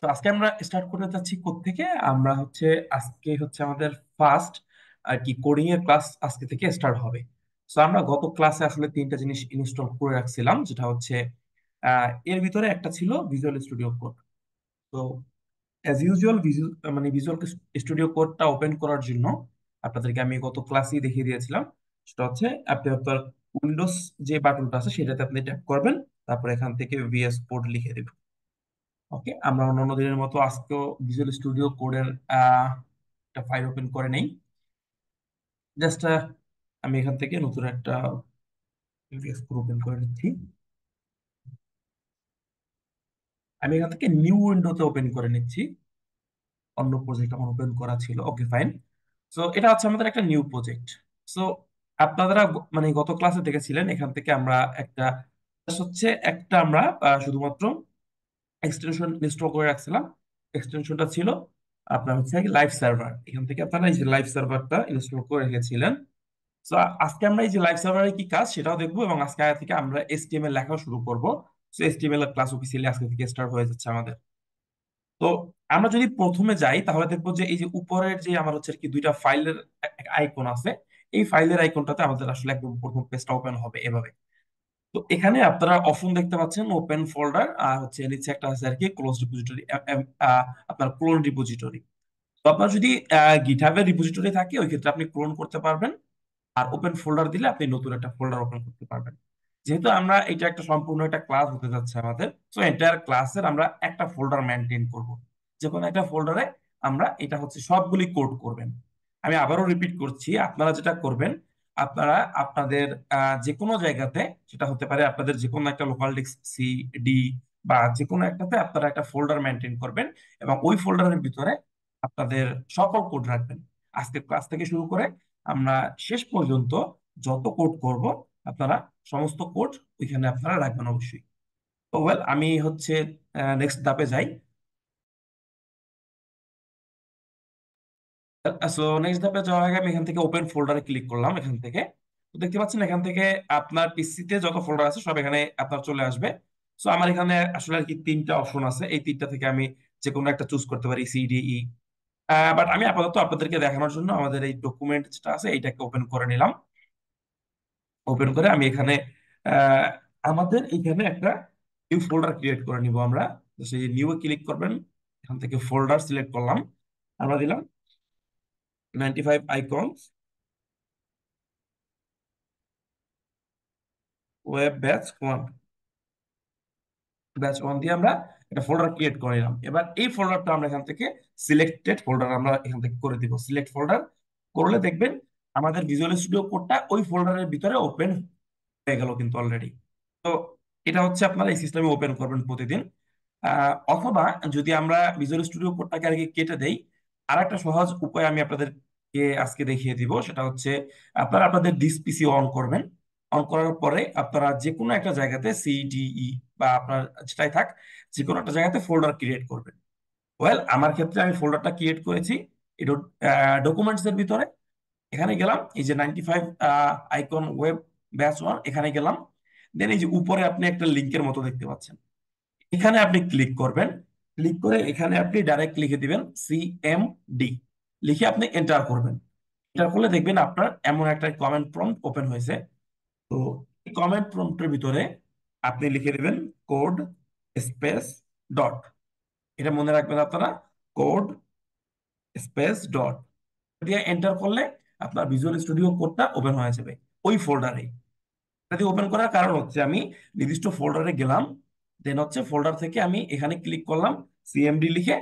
তো আজকে আমরা স্টার্ট করতে যাচ্ছি থেকে আমরা আজকে আমাদের ফার্স্ট আর কি কোডিং এর ক্লাস আজকে থেকে স্টার্ট হবে। তো আমরা গত ক্লাসে আসলে তিনটা জিনিস ইনস্টল করে রাখছিলাম, যেটা হচ্ছে এর ভিতরে একটা ছিল ভিজুয়াল স্টুডিও কোড। তো অ্যাজ ইউজুয়াল ভিজুয়াল স্টুডিও কোডটা ওপেন করার জন্য আপনাদেরকে আমি গত ক্লাসেই দেখিয়ে দিয়েছিলাম। সেটা হচ্ছে আপনি আপনার উইন্ডোজ যে বাটনটা আছে সেটাতে আপনি ট্যাপ করবেন, তারপর এখান থেকে ভিএস কোড লিখে দেবেন। ওকে, আমরা অন্যান্য দিনের মতো আজকেও ভিজুয়াল স্টুডিও কোডের একটা ফাইল ওপেন করে নেই। জাস্ট আমি এখান থেকে নতুন একটা ভিএস কোড ওপেন করে নিচ্ছি। আমি এখান থেকে নিউ উইন্ডোতে ওপেন করে নিচ্ছি। অন্য প্রজেক্ট আমার ওপেন করা ছিল। ওকে, ফাইন। সো এটা হচ্ছে আমাদের একটা নিউ প্রজেক্ট। সো আপনারা গত ক্লাসে দেখেছিলেন, এখান থেকে আমরা একটা আমরা শুধুমাত্র এক্সটেনশন ইনস্টল করে রাখছিলাম। এক্সটেনশনটা ছিল আপনার লাইভ সার্ভার। এখান থেকে আপনারা এই যে লাইভ সার্ভারটা ইনস্টল করে রেখেছিলেন। তো আজকে আমরা এই যে লাইভ সার্ভারের কি কাজ সেটাও দেখবো, এবং আজকে থেকে আমরা এইচটিএমএল লেখাও শুরু করব। তো এইচটিএমএল এর ক্লাস অফিসিয়ালি আজকে থেকে স্টার্ট হয়ে যাচ্ছে আমাদের। তো আমরা যদি প্রথমে যাই তাহলে দেখবো যে এই যে উপরের যে আমার হচ্ছে আর কি দুইটা ফাইলের আইকন আছে। এই ফাইলের আইকনটাতে আমাদের আসলে একদম প্রথম পেজটা ওপেন হবে এভাবে। তো এখানে আপনারা অপশন দেখতে পাচ্ছেন, ওপেন ফোল্ডার, আর হচ্ছে নিচে একটা আছে আর কি ক্লোজ রিপোজিটরি, আপনার ক্লোন রিপোজিটরি। তো আপনার যদি গিটহাবের রিপোজিটরি থাকে ওই ক্ষেত্রে আপনি ক্লোন করতে পারবেন, আর ওপেন ফোল্ডার দিলে আপনি নতুন একটা ফোল্ডার ওপেন করতে পারবেন। যেহেতু আমরা এটা একটা সম্পূর্ণ একটা ক্লাস হতে যাচ্ছে আমাদের, তো এন্টায়ার ক্লাসের আমরা একটা ফোল্ডার মেনটেন করব। যে কোনো একটা ফোল্ডারে আমরা এটা সবগুলি কোড করবেন। আমি আবারও রিপিট করছি, আপনারা যেটা করবেন, আপনারা আপনাদের যে কোনো জায়গাতে, সেটা হতে পারে আপনাদের যে কোনো একটা লোকাল ডিস্ক সি, ডি, বা যে কোনো একটাতে আপনারা একটা ফোল্ডার মেনটেন করবেন, এবং ওই ফোল্ডারের ভিতরে আপনাদের সকল কোড রাখবেন। আজকের ক্লাস থেকে শুরু করে আমরা শেষ পর্যন্ত যত কোড করব, আপনারা সমস্ত কোড ওইখানে আপনারা রাখবেন অবশ্যই। তো ওয়েল, আমি নেক্সট ধাপে যাই। সো নেক্সট ধাপে যাওয়ার আগে আমি এখান থেকে ওপেন ফোল্ডারে ক্লিক করলাম। এখান থেকে তো দেখতে পাচ্ছেন, এখান থেকে আপনার পিসিতে যত ফোল্ডার আছে সব এখানে আপনার চলে আসবে। সো আমার এখানে আসলে আর কি তিনটা অপশন আছে, এই তিনটা থেকে আমি যে কোনো একটা চুজ করতে পারি, সিডিই। বাট আমি আপাতত আপনাদেরকে দেখানোর জন্য আমাদের এই ডকুমেন্ট যেটা আছে এইটাকে ওপেন করে নিলাম। ওপেন করে আমি এখানে আহ, আমাদের এখানে একটা নিউ ফোল্ডার ক্রিয়েট করে নিব আমরা। তো সেই নিউ এ ক্লিক করবেন, এখান থেকে ফোল্ডার সিলেক্ট করলাম, আমরা দিলাম 95 আইকনস ওয়েব ব্যাচ 1। ব্যাচ 1 দিয়ে আমরা একটা ফোল্ডার ক্রিয়েট করে নিলাম। এবার এই ফোল্ডারটা আমরা এখান থেকে সিলেক্টেড ফোল্ডার আমরা এখান থেকে করে দিব। সিলেক্ট ফোল্ডার করলে দেখবেন আমাদের ভিজুয়াল স্টুডিও কোডটা ওই ফোল্ডারের ভিতরে ওপেন হয়ে গেল কিন্তু অলরেডি। তো এটা আপনারা এই সিস্টেমে ওপেন করবেন প্রতিদিন। অথবা যদি আমরা ভিজুয়াল স্টুডিও কোডটাকে আর কি কেটে দেই, আর একটা সহজ উপায় আমি আপনাদেরকে আজকে দেখিয়ে দিব। সেটা হচ্ছে আপনারা আপনাদের ডিস পিসি অন করবেন। অন করার পরে আপনারা যে কোনো একটা জায়গাতে সিডিই বা আপনার যেটাই থাক, যে কোনো একটা জায়গাতে ফোল্ডার ক্রিয়েট করবেন। ওয়েল, আমার ক্ষেত্রে আমি ফোল্ডারটা ক্রিয়েট করেছি এটা ডকুমেন্টস এর ভিতরে। এখানে গেলাম, এই যে 95 আইকন ওয়েব ব্যাচ 1, এখানে গেলাম। দেন এই যে উপরে আপনি একটা লিঙ্কের মতো দেখতে পাচ্ছেন, এখানে আপনি ক্লিক করবেন। ক্লিক করে এখানে আপনি ডাইরেক্ট লিখে দিবেন সিএমডি, লিখে আপনি এন্টার করবেন। এন্টার করলে দেখবেন আপনার এমন একটা কমেন্ট প্রম্পট ওপেন হয়েছে। তো এই কমেন্ট প্রম্পটের ভিতরে আপনি লিখে দিবেন কোড স্পেস ডট। এটা মনে রাখবেন আপনারা, কোড স্পেস ডট দিয়ে এন্টার করলে আপনার ভিজুয়াল স্টুডিও কোডটা ওপেন হয়ে যাবে ওই ফোল্ডারে। এটা দিয়ে ওপেন করার কারণ আমি নির্দিষ্ট ফোল্ডারে গেলাম, দেন ফোল্ডার থেকে আমি এখানে ক্লিক করলাম, সিএমডি লিখে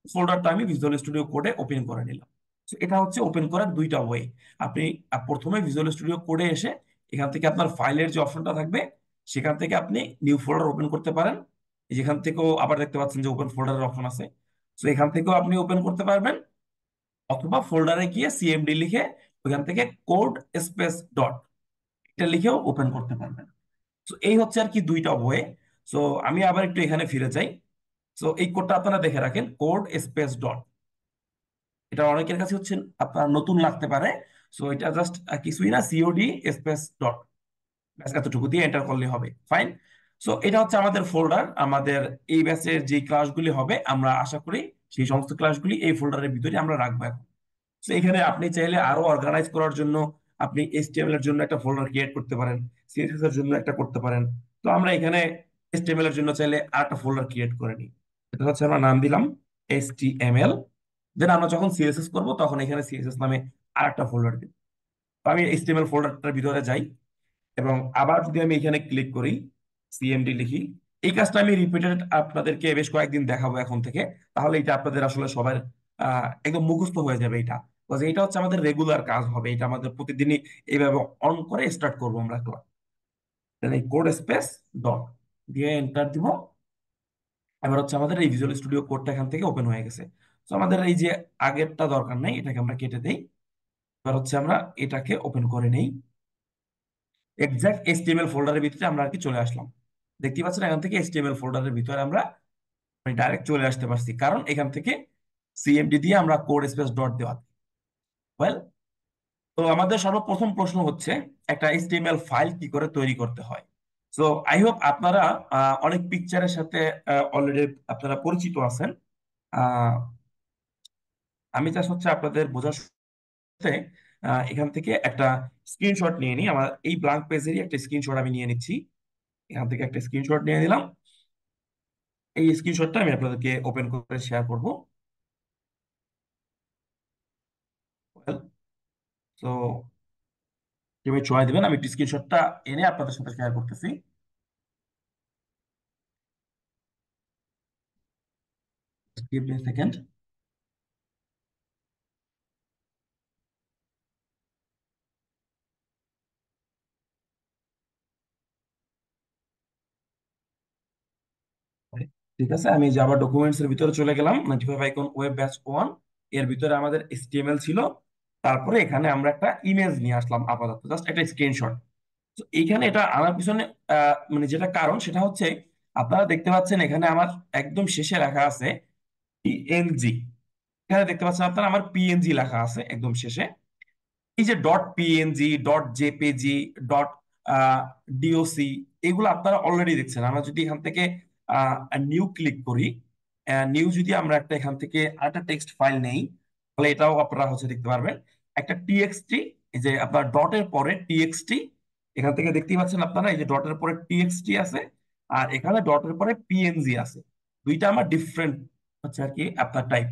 ফোল্ডারটা আমি ভিজুয়াল স্টুডিও কোডে ওপেন করে নিলাম। So এটা ওপেন করার দুইটা ওয়ে। আপনি প্রথমে ভিজুয়াল স্টুডিও কোডে এসে এখান থেকে আপনার ফাইলের যে অপশনটা থাকবে সেখান থেকে আপনি নিউ ফোল্ডার ওপেন করতে পারেন। যেখান থেকেও আবার দেখতে পাচ্ছেন যে ওপেন ফোল্ডারের অপশন আছে। তো এখান থেকেও আপনি ওপেন করতে পারবেন, অথবা ফোল্ডারে গিয়ে সিএমডি লিখে ওখান থেকে কোড স্পেস ডট এটা লিখেও ওপেন করতে পারবেন। তো এই আর কি দুইটা ওয়ে। সো আমি আবার একটু এখানে ফিরে যাই। সো এই কোডটা আপনারা দেখে রাখেন, কোড স্পেস ডট। এটা অনেকের কাছে আপনার নতুন লাগতে পারে। সো এটা জাস্ট কিছুই না, সিওডি স্পেস ডট, এতটুকু দিয়ে এন্টার করলে হবে, ফাইন। সো এটা হচ্ছে আমাদের ফোল্ডার। আমাদের এই ব্যাচের যে ক্লাসগুলি হবে আমরা আশা করি সেই সমস্ত ক্লাসগুলি এই ফোল্ডারের ভিতরে আমরা রাখবো এখন। তো এখানে আপনি চাইলে আরো অর্গানাইজ করার জন্য আপনি এইচটিএমএল এর জন্য একটা ফোল্ডার ক্রিয়েট করতে পারেন, সিএসএস এর জন্য একটা করতে পারেন। তো আমরা এখানে এইচটিএমএল এর জন্য চাইলে আর একটা ফোল্ডার ক্রিয়েট করে নিই। এটা হচ্ছে আমরা নাম দিলাম এইচটিএমএল। দেন আমরা যখন সিএসএস করব তখন এখানে সিএসএস নামে আর একটা ফোল্ডার দিব। তো আমি এইচটিএমএল ফোল্ডারটার ভিতরে যাই এবং আবার যদি আমি এখানে ক্লিক করি, সিএমডি লিখি। এই কাজটা আমি রিপিটেড আপনাদেরকে বেশ কয়েকদিন দেখাবো এখন থেকে। তাহলে এটা আপনাদের আসলে সবার একদম মুখস্থ হয়ে যাবে এটা। Because এটা হচ্ছে আমাদের রেগুলার কাজ হবে, এটা আমাদের প্রতিদিনই এইভাবে অন করে স্টার্ট করবো আমরা ক্লাস। এই কোড স্পেস ডট দিয়ে এন্টার দিব। এবার হচ্ছে আমাদের এই ভিজুয়াল স্টুডিও কোডটা এখান থেকে ওপেন হয়ে গেছে। তো আমাদের এই যে আগেরটা দরকার নাই, এটাকে আমরা কেটে দেই। এবার হচ্ছে আমরা এটাকে ওপেন করে নেই। এক্সাক্ট এইচটিএমএল ফোল্ডারের ভিতরে আমরা আর কি চলে আসলাম। দেখতে পাচ্ছেন এখান থেকে এইচটিএমএল ফোল্ডারের ভিতরে আমরা ডাইরেক্ট চলে আসতে পারছি, কারণ এখান থেকে সিএমডি দিয়ে আমরা কোড স্পেস ডট দেওয়া। ওয়েল, তো আমাদের সর্বপ্রথম প্রশ্ন হচ্ছে একটা এইচটিএমএল ফাইল কি করে তৈরি করতে হয়। সো আই হোপ আপনারা অনেক পিকচারের সাথে অলরেডি আপনারা পরিচিত আছেন। আহ, আমি জাস্ট হচ্ছে আপনাদের বোঝার সাথে এখান থেকে একটা স্ক্রিনশট নিয়ে নিই। আমার এই ব্ল্যাঙ্ক পেজেরই একটা স্ক্রিনশট আমি নিয়ে নিচ্ছি। এখান থেকে একটা স্ক্রিনশট নিয়ে নিলাম। এই স্ক্রিনশটটা আমি আপনাদেরকে ওপেন করে শেয়ার করব। তো কিভাবে চলে দিবেন, আমি স্ক্রিনশটটা এনে আপনাদের সাথে শেয়ার করতেছি। Give me second. ঠিক আছে, আমি জাভা ডকুমেন্টস এর ভিতরে চলে গেলাম। 95 আইকন ওয়েব ব্যাচ 1 এর ভিতরে আমাদের এইচটিএমএল ছিল। তারপরে এখানে আমরা একটা ইমেজ নিয়ে আসলাম, আপাতত জাস্ট একটা স্ক্রিনশট। তো এইখানে এটা আনার পিছনে মানে যেটা কারণ সেটা হচ্ছে আপনারা দেখতে পাচ্ছেন এখানে আমার একদম শেষে লেখা আছে পিএনজি। এখানে দেখতে পাচ্ছেন আপনারা আমার পিএনজি লেখা আছে একদম শেষে। এই যে dot PNG, dot JPG, dot DOC, এগুলো আপনারা অলরেডি দেখছেন। আমরা যদি এখান থেকে নিউ ক্লিক করি, নিউ যদি আমরা একটা এখান থেকে একটা টেক্সট ফাইল নেই, তাহলে এটাও আপনারা হচ্ছে দেখতে পারবেন একটা টিএক্সটি। এই যে আপনার ডটের পরে টিএক্সটি, এখান থেকে দেখতেই পাচ্ছেন আপনারা এই যে ডটের পরে টিএক্সটি আছে, আর এখানে ডটের পরে পিএনজি আছে। দুইটা আমার ডিফারেন্ট হচ্ছে আর কি আপনার টাইপ।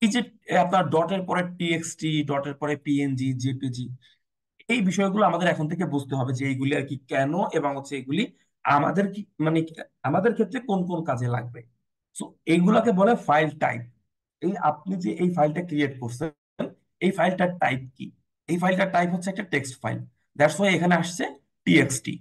এই যে আপনার ডটের পরে টিএক্সটি, ডটের পরে পিএনজি, জেপিজি, এই বিষয়গুলো আমাদের এখন থেকে বুঝতে হবে যে এইগুলি আর কি কেন, এবং হচ্ছে এগুলি আমাদের কি মানে আমাদের ক্ষেত্রে কোন কোন কাজে লাগবে। তো এইগুলাকে বলে ফাইল টাইপ। এই আপনি যে এই ফাইলটা ক্রিয়েট করছেন, এই ফাইলটার টাইপ কি? এই ফাইলটার টাইপ হচ্ছে একটা টেক্সট ফাইল। দ্যাটস ওয়াই এখানে আসছে টিএক্সটি।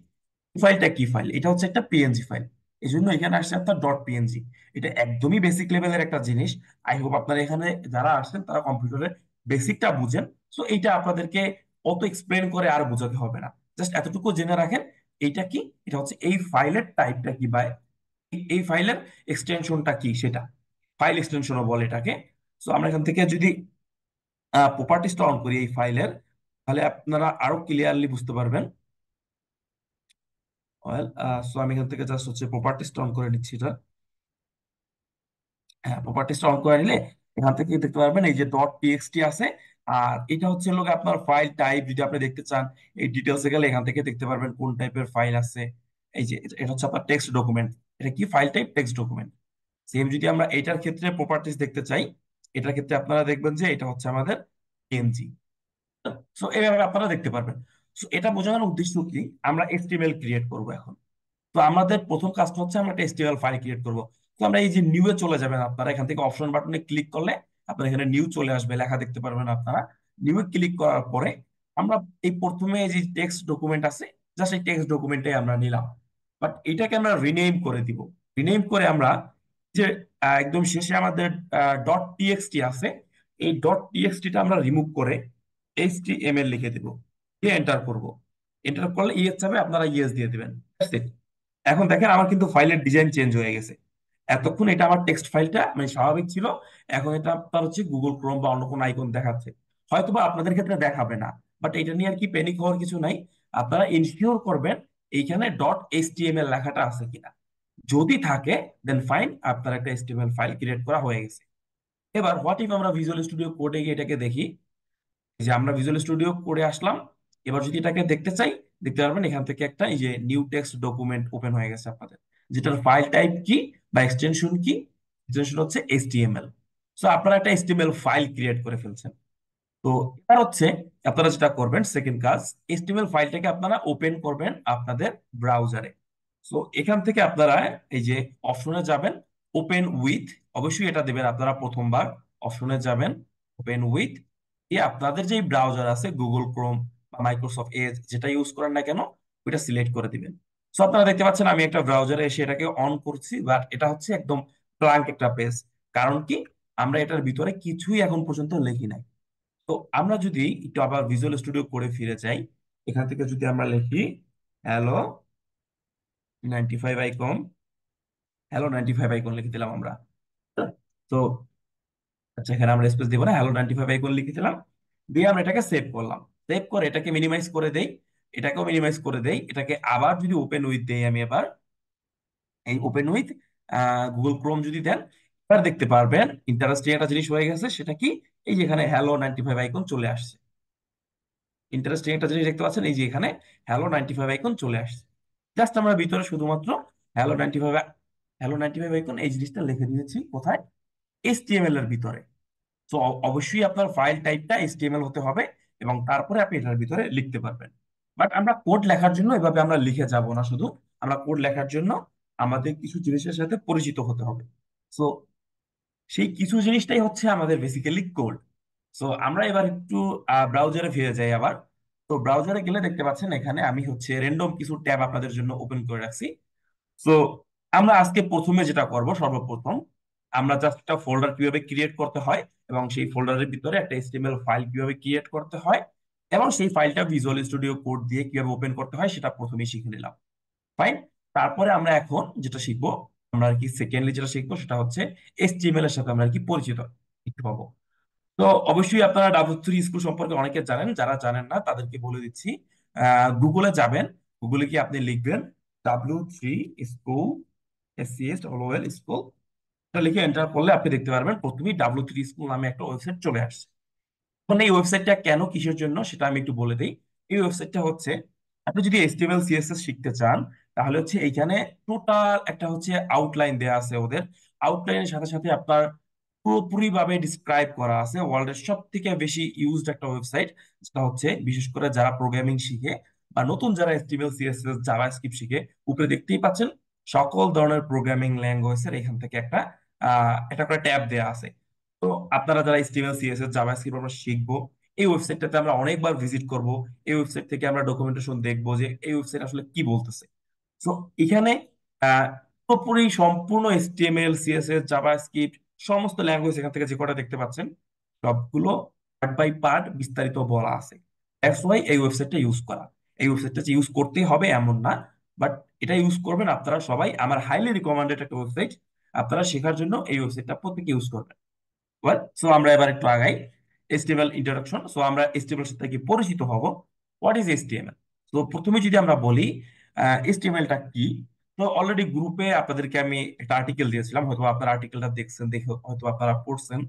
ফাইলটা কি ফাইল? এটা হচ্ছে একটা পিএনজি ফাইল। এই জন্য এখানে আসছে আপনার ডট পিএনজি। এটা একদমই বেসিক লেভেলের একটা জিনিস। আই হোপ আপনারা এখানে যারা আসছেন তারা কম্পিউটারের বেসিকটা বুঝেন। সো এইটা আপনাদেরকে অত এক্সপ্লেন করে আর বোঝাতে হবে না। জাস্ট এতটুকু জেনে রাখেন এইটা কি, এটা হচ্ছে এই ফাইলের টাইপটা কি, বা এই ফাইলের এক্সটেনশনটা কি সেটা। ফাইল এক্সটেনশনও বলে এটাকে। সো আমরা এখান থেকে যদি প্রপার্টিসটা অন করি এই ফাইলের, তাহলে আপনারা আরো ক্লিয়ারলি বুঝতে পারবেন। ওয়েল, সো আমি এখান থেকে জাস্ট হচ্ছে প্রপার্টিসটা অন করে নিচ্ছি এটা। হ্যাঁ, প্রপার্টিসটা অন করে নিলে এখান থেকে দেখতে পারবেন এই যে ডট টিএক্সটি আছে। আর এটা হচ্ছে লোক আপনার ফাইল টাইপ, যদি আপনি দেখতে চান এই ডিটেলসে গেলে এখান থেকে দেখতে পারবেন কোন টাইপের ফাইল আছে। এই যে এটা হচ্ছে আপনার টেক্সট ডকুমেন্ট। এটা কি file type? Text document. Same যদি আমরা এটার ক্ষেত্রে প্রপার্টিস দেখতে চাই, এটার ক্ষেত্রে আপনারা দেখবেন যে এটা হচ্ছে আমাদের পিএনজি। সো এইভাবে আপনারা দেখতে পারবেন। সো এটা বোঝানোর উদ্দেশ্য কি, আমরা এচটিএমএল ক্রিয়েট করব এখন। তো আমাদের প্রথম কাজটা হচ্ছে আমরা একটা এচটিএমএল ফাইল ক্রিয়েট করব। তো আমরা এই যে নিউ এ চলে যাবেন, আপনারা এখান থেকে অপশন বাটনে ক্লিক করলে আপনার এখানে নিউ চলে আসবে, লেখা দেখতে পারবেন আপনারা। নিউ এ ক্লিক করার পরে আমরা এই প্রথমে এই যে টেক্সট ডকুমেন্ট আছে, জাস্ট এই টেক্সট ডকুমেন্টে আমরা নিলাম। বাট এটাকে আমরা রিনেম করে দিব। রিনেম করে আমরা যে একদম শেষে আমাদের ডট টিএক্সটি আছে, এই ডট টিএক্সটিটা আমরা রিমুভ করে এইচটিএমএল লিখে দিব, দিয়ে এন্টার করব। এন্টার করলে ইয়েস যাবে, আপনারা ইয়েস দিয়ে দিবেন। এখন দেখেন আমার কিন্তু ফাইলের ডিজাইন চেঞ্জ হয়ে গেছে। এতক্ষণ এটা আমার টেক্সট ফাইলটা মানে স্বাভাবিক ছিল, এখন এটা আপনার হচ্ছে গুগল ক্রোম বা অন্য কোনো আইকন দেখাচ্ছে। হয়তোবা আপনাদের ক্ষেত্রে দেখাবে না, বাট এটা নিয়ে আর কি প্যানিক হওয়ার কিছু নাই। আপনারা ইনশিওর করবেন এইখানে ডট এইচটিএমএল লেখাটা আছে কিনা। যদি থাকে দেন ফাইন, আপনার একটা এইচটিএমএল ফাইল ক্রিয়েট করা হয়ে গেছে। এবার হোয়াট ইফ আমরা ভিজুয়াল স্টুডিও কোডে গিয়ে এটাকে দেখি, যে আমরা ভিজুয়াল স্টুডিও কোডে আসলাম, এবার যদি এটাকে দেখতে চাই, দেখতে পারবেন এখান থেকে একটা এই যে নিউ টেক্সট ডকুমেন্ট ওপেন হয়ে গেছে আপনাদের, যেটার ফাইল টাইপ কি বা এক্সটেনশন কি, এক্সটেনশন হচ্ছে এইচটিএমএল। সো আপনারা একটা এইচটিএমএল ফাইল ক্রিয়েট করে ফেলছেন। তো এবার হচ্ছে আপনারা যেটা করবেন, সেকেন্ড কাজ, এইচটিএমএল ফাইলটাকে আপনারা ওপেন করবেন আপনাদের ব্রাউজারে। সো এখান থেকে আপনারা এই যে অপশনে যাবেন, ওপেন উইথ, অবশ্যই এটা দেবেন আপনারা প্রথমবার। অপশনে যাবেন, ওপেন উইথ, আপনাদের যে ব্রাউজার আছে গুগল ক্রোম বা মাইক্রোসফট এজ যেটা ইউজ করেন না কেন, ওইটা সিলেক্ট করে দিবেন। সো আপনারা দেখতে পাচ্ছেন আমি একটা ব্রাউজারে এসে এটাকে অন করছি, বাট এটা হচ্ছে একদম ব্ল্যাঙ্ক একটা পেজ। কারণ কি, আমরা এটার ভিতরে কিছুই এখন পর্যন্ত লিখি নাই। তো আমরা যদি একটু আবার ভিজুয়াল স্টুডিও করে ফিরে যাই, এখান থেকে যদি আমরা লিখি হ্যালো 95 আইকন, হ্যালো 95 আইকন লিখে দিলাম আমরা। তো আচ্ছা, এখানে আমরা স্পেস দিব না, হ্যালো 95 আইকন লিখে দিলাম, দিয়ে আমরা এটাকে সেভ করলাম। সেভ করে এটাকে মিনিমাইজ করে দেই, এটাকেও মিনিমাইজ করে দেই, এটাকে আবার যদি ওপেন উইথ দেই আমি এবার, এই ওপেন উইথ গুগল ক্রোম যদি দেন, এবার দেখতে পারবেন ইন্টারেস্টিং একটা জিনিস হয়ে গেছে। সেটা কি, এই যে এখানে হ্যালো 95 আইকন চলে আসছে। ইন্টারেস্টিং একটা জিনিস দেখতে পাচ্ছেন, এই যে এখানে হ্যালো 95 আইকন চলে আসছে। জাস্ট আমরা ভিতরে শুধুমাত্র হ্যালো 95, হ্যালো 95 আইকন এই জিনিসটা লিখে দিয়েছি কোথায়, এইচটিএমএল এর ভিতরে। তো অবশ্যই আপনার ফাইল টাইপটা এইচটিএমএল হতে হবে, এবং তারপরে আপনি এটার ভিতরে লিখতে পারবেন। বাট আমরা কোড লেখার জন্য এভাবে আমরা লিখে যাব না শুধু, আমরা কোড লেখার জন্য আমাদের কিছু জিনিসের সাথে পরিচিত হতে হবে। সো সেই কিছু জিনিসটাই হচ্ছে আমাদের বেসিক্যালি কোড। সো আমরা এবার একটু ব্রাউজারে ফিরে যাই আবার। তো ব্রাউজারে গেলে দেখতে পাচ্ছেন এখানে আমি হচ্ছে র্যান্ডম কিছু ট্যাব আপনাদের জন্য ওপেন করে রাখছি। সো আমরা আজকে প্রথমে যেটা করব, সর্বপ্রথম আমরা জাস্ট একটা ফোল্ডার কিভাবে ক্রিয়েট করতে হয়, এবং সেই ফোল্ডারের ভিতরে একটা এইচটিএমএল ফাইল কিভাবে ক্রিয়েট করতে হয়, এবং সেই ফাইলটা ভিজুয়াল স্টুডিও কোড দিয়ে কিভাবে ওপেন করতে হয় সেটা প্রথমেই শিখে নিলাম। ফাইন। তারপরে আমরা এখন যেটা শিখবো, আমরা আর কি সেকেন্ডলি যেটা শিখবো সেটা হচ্ছে এইচটিএমএল এর সাথে আমরা আর কি পরিচিত একটু পাবো। তো অবশ্যই আপনারা W3 স্কুল সম্পর্কে অনেকে জানেন, যারা জানেন না তাদেরকে বলে দিচ্ছি। গুগলে যাবেন, গুগলে কি আপনি লিখবেন W3 স্কুল, SCHOOL স্কুল, এটা লিখে এন্টার করলে আপনি দেখতে পারবেন প্রথমেই W3 স্কুল নামে একটা ওয়েবসাইট চলে আসছে। এখন এই ওয়েবসাইটটা কেন, কিসের জন্য, সেটা আমি একটু বলে দিই। এই ওয়েবসাইটটা হচ্ছে, আপনি যদি HTML CSS শিখতে চান, তাহলে হচ্ছে এইখানে টোটাল একটা হচ্ছে আউটলাইন দেয়া আছে ওদের। আউটলাইনের সাথে সাথে আপনার পুরোপুরি ভাবে ডিসক্রাইব করা আছে ওয়ার্ল্ডের সব থেকে বেশি ইউজড একটা ওয়েবসাইট, যেটা হচ্ছে বিশেষ করে যারা প্রোগ্রামিং শিখে বা নতুন যারা HTML CSS জাভাস্ক্রিপ্ট শিখে, উপরে দেখতেই পাচ্ছেন সকল ধরনের প্রোগ্রামিং ল্যাঙ্গুয়েজের এখান থেকে একটা করে ট্যাব দেয়া আছে। তো আপনারা যারা HTML CSS জাভাস্ক্রিপ্ট আমরা শিখবো, এই ওয়েবসাইটটাতে আমরা অনেকবার ভিজিট করব। এই ওয়েবসাইট থেকে আমরা ডকুমেন্টেশন দেখবো যে এই ওয়েবসাইট আসলে কি বলতেছে। তো এখানে আহ, পুরোপুরি সম্পূর্ণ HTML CSS জাভাস্ক্রিপ্ট সমস্ত ল্যাঙ্গুয়েজ এখান থেকে যে কটা দেখতে পাচ্ছেন, সবগুলো পার্ট বাই পার্ট বিস্তারিত বলা আছে। দ্যাটস ওয়াই এই ওয়েবসাইটটা ইউজ করা। এই ওয়েবসাইটটা যে ইউজ করতেই হবে এমন না, বাট এটা ইউজ করবেন আপনারা সবাই, আমার হাইলি রিকমেন্ডেড একটা ওয়েবসাইট। আপনারা শেখার জন্য এই ওয়েবসাইটটা প্রত্যেকে ইউজ করবেন। সো আমরা এবার একটু আগাই, HTML ইন্ট্রোডাকশন। সো আমরা HTML সাথে কি পরিচিত হব, হোয়াট ইজ HTML। তো প্রথমে যদি আমরা বলি HTML টা কি, তো অলরেডি গ্রুপে আপনাদেরকে আমি একটা আর্টিকেল দিয়েছিলাম, হয়তো আপনারা আর্টিকেলটা দেখছেন, দেখে হয়তো আপনারা পড়ছেন।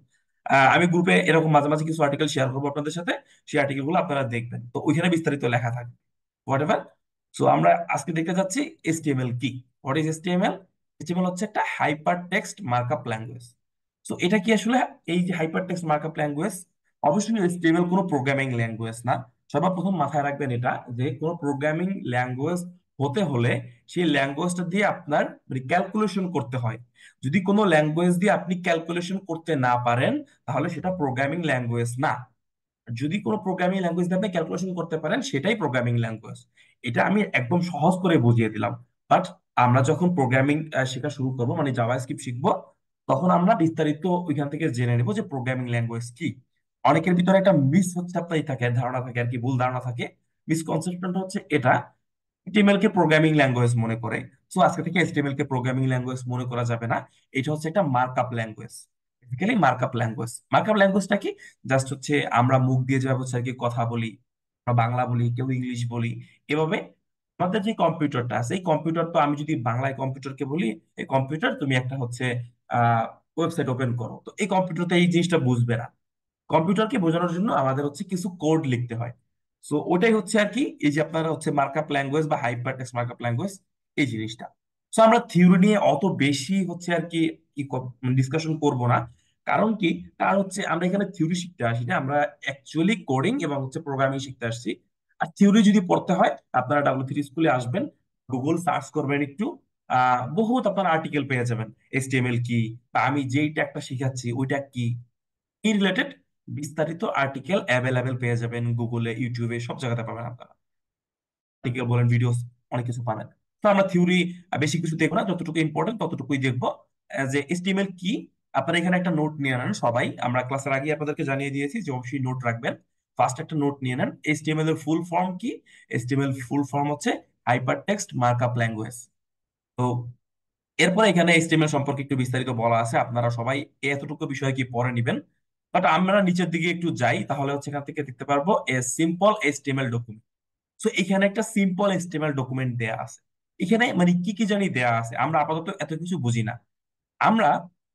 আমি গ্রুপে এরকম মাঝে মাঝে কিছু আর্টিকেল শেয়ার করবো আপনাদের সাথে, সেই আর্টিকেল গুলো আপনারা দেখবেন, তো ওইখানে বিস্তারিত লেখা থাকবে হোয়াট এভার। সো আমরা আজকে দেখতে যাচ্ছি HTML কি, হোয়াট ইজ HTML। HTML হচ্ছে একটা hyper text markup language. So এটা কি আসলে, এই যে হাইপার টেক্সট মার্কআপ ল্যাঙ্গুয়েজ, অবশ্যই HTML কোনো প্রোগ্রামিং ল্যাঙ্গুয়েজ না। সর্বপ্রথম মাথায় রাখবেন এটা, যে কোনো প্রোগ্রামিং ল্যাঙ্গুয়েজ হতে হলে সেই ল্যাঙ্গুয়েজটা দিয়ে আপনার মানে ক্যালকুলেশন করতে হয়। যদি কোনো ল্যাঙ্গুয়েজ দিয়ে আপনি ক্যালকুলেশন করতে না পারেন, তাহলে সেটা প্রোগ্রামিং ল্যাঙ্গুয়েজ না। যদি কোনো প্রোগ্রামিং ল্যাঙ্গুয়েজ দিয়ে আপনি ক্যালকুলেশন করতে পারেন, সেটাই প্রোগ্রামিং ল্যাঙ্গুয়েজ। এটা আমি একদম সহজ করে বুঝিয়ে দিলাম। বাট আমরা যখন প্রোগ্রামিং শেখা শুরু করবো, মানে জাভাস্ক্রিপ্ট শিখবো, তখন আমরা বিস্তারিত ওইখান থেকে জেনে নেবো যে প্রোগ্রামিং ল্যাঙ্গুয়েজ কি। অনেকের ভিতরে একটা মিস হচ্ছে আপনার থাকে, ধারণা থাকে আর কি, ভুল ধারণা থাকে। মিসকনসেপ্টটা হচ্ছে এটা, HTML কে প্রোগ্রামিং ল্যাঙ্গুয়েজ মনে করে। সো আজকে থেকে HTML কে প্রোগ্রামিং ল্যাঙ্গুয়েজ মনে করা যাবে না। এটা হচ্ছে একটা markup language. Basically markup language, markup ল্যাঙ্গুয়েজটা কি, জাস্ট হচ্ছে আমরা মুখ দিয়ে যেভাবে হচ্ছে আর কি কথা বলি, আমরা বাংলা বলি, কেউ ইংলিশ বলি, এভাবে আমাদের যে কম্পিউটারটা আছে এই কম্পিউটার, তো আমি যদি বাংলায় কম্পিউটারকে বলি, এই কম্পিউটার তুমি একটা হচ্ছে ওয়েবসাইট ওপেন করো, তো এই কম্পিউটারটা এই জিনিসটা বুঝবে না। কম্পিউটারকে বোঝানোর জন্য আমাদের হচ্ছে কিছু কোড লিখতে হয়। সো ওটাই হচ্ছে আর কি এই যে আপনারা হচ্ছে মার্কআপ ল্যাঙ্গুয়েজ বা হাইপার টেক্সট মার্কআপ ল্যাঙ্গুয়েজ, এই জিনিসটা। সো আমরা থিওরি নিয়ে অত বেশি হচ্ছে আর কি কি ডিসকাশন করব না। কারণ কি, কারণ হচ্ছে আমরা এখানে থিওরি শিখতে আসি না, আমরা অ্যাকচুয়ালি কোডিং এবং হচ্ছে প্রোগ্রামিং শিখতে আসছি। আর থিওরি যদি পড়তে হয় আপনারা W3 স্কুলে আসবেন, গুগল সার্চ করবেন একটু, বহুত আপনারা আর্টিকেল পেয়ে যাবেন। HTML কি, বা আমি যেই ট্যাগটা শিখাচ্ছি ওইটা কি, এই রিলেটেড বিস্তারিত আর্টিকেল অ্যাভেলেবেল পেয়ে যাবেন গুগলে, ইউটিউবে, সব জায়গাতে পাবেন আপনারা। আর্টিকেল বলেন, ভিডিওস, অনেক কিছু পাবেন। তো আমরা থিওরি বেশি কিছু দেখবো না, যতটুকু ইম্পর্টেন্ট ততটুকুই দেখবো। যে HTML কি, আপনারা এখানে একটা নোট নিয়ে নেন সবাই। আমরা ক্লাসের আগে আপনাদেরকে জানিয়ে দিয়েছি যে অবশ্যই নোট রাখবেন। ফার্স্ট একটা নোট নিয়ে নেন, HTML এর ফুল ফর্ম কি। HTML ফুল ফর্ম হচ্ছে হাইপার টেক্সট মার্কআপ ল্যাঙ্গুয়েজ। তো এরপরে এখানে HTML সম্পর্কে একটু বিস্তারিত বলা আছে, আপনারা সবাই এতটুকু বিষয় কি পড়ে নিবেন। বাট আমরা নিচের দিকে একটু যাই, তাহলে হচ্ছে এখান থেকে দেখতে পারবো a simple HTML document. So এখানে একটা সিম্পল HTML ডকুমেন্ট দেয়া আছে। এখানে মানে কি কি জানি দেয়া আছে, আমরা আপাতত এত কিছু বুঝি না। আমরা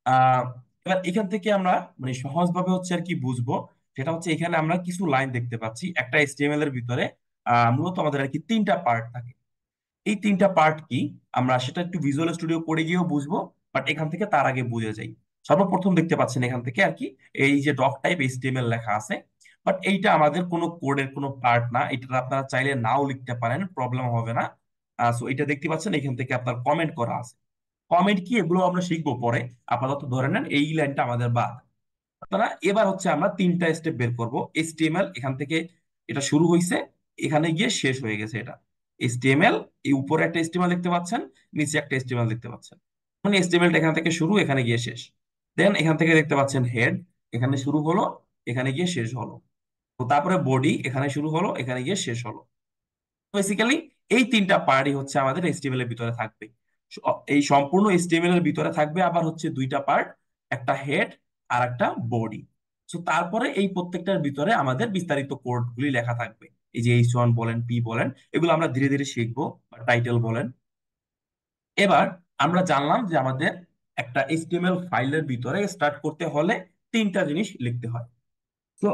আহ এবার এখান থেকে আমরা মানে সহজভাবে হচ্ছে আর কি বুঝবো। সেটা হচ্ছে এখানে আমরা কিছু লাইন দেখতে পাচ্ছি একটা HTML এর ভিতরে। মূলত আমাদের আর কি তিনটা পার্ট থাকে। এই তিনটা পার্ট কি, আমরা সেটা একটু ভিজুয়াল স্টুডিও করে গিয়েও বুঝবো, বাট এখান থেকে তার আগে বুঝে যাই। সর্বপ্রথম দেখতে পাচ্ছেন এখান থেকে আর কি এই যে ডক টাইপ HTML লেখা আছে। বাট এইটা আমাদের কোনো কোডের কোনো পার্ট না, এটা আপনারা চাইলে নাও লিখতে পারেন, প্রবলেম হবে না। সো এটা দেখতে পাচ্ছেন এখান থেকে আপনার কমেন্ট করা আছে। কমেন্ট কি এগুলো আমরা শিখবো পরে, আপাতত ধরে নেন এই লাইনটা আমাদের বাদ। আপনারা এবার হচ্ছে আমরা তিনটা স্টেপ বের করব। HTML এখান থেকে এটা শুরু হয়েছে, এখানে গিয়ে শেষ হয়ে গেছে এটা। HTML, এই উপরে একটা HTML দেখতে পাচ্ছেন, নিচে একটা HTML দেখতে পাচ্ছেন। মানে HTML এখান থেকে শুরু, এখানে গিয়ে শেষ। দেন এখান থেকে দেখতে পাচ্ছেন হেড, এখানে শুরু হলো, এখানে গিয়ে শেষ হলো। তো তারপরে বডি, এখানে শুরু হলো, এখানে গিয়ে শেষ হলো। বেসিক্যালি এই তিনটা পার্টই হচ্ছে আমাদের HTML এর ভিতরে থাকবে। এই সম্পূর্ণ HTML এর ভিতরে থাকবে আবার হচ্ছে দুইটা পার্ট, একটা হেড আর একটা বডি। তো তারপরে এই প্রত্যেকটার ভিতরে আমাদের বিস্তারিত কোড গুলি লেখা থাকবে। এই যে H1 বলেন, P বলেন, এগুলো আমরা ধীরে ধীরে শিখবো। টাইটেল বলেন। এবার আমরা জানলাম যে আমাদের একটা HTML ফাইলের ভিতরে স্টার্ট করতে হলে তিনটা জিনিস লিখতে হয়। তো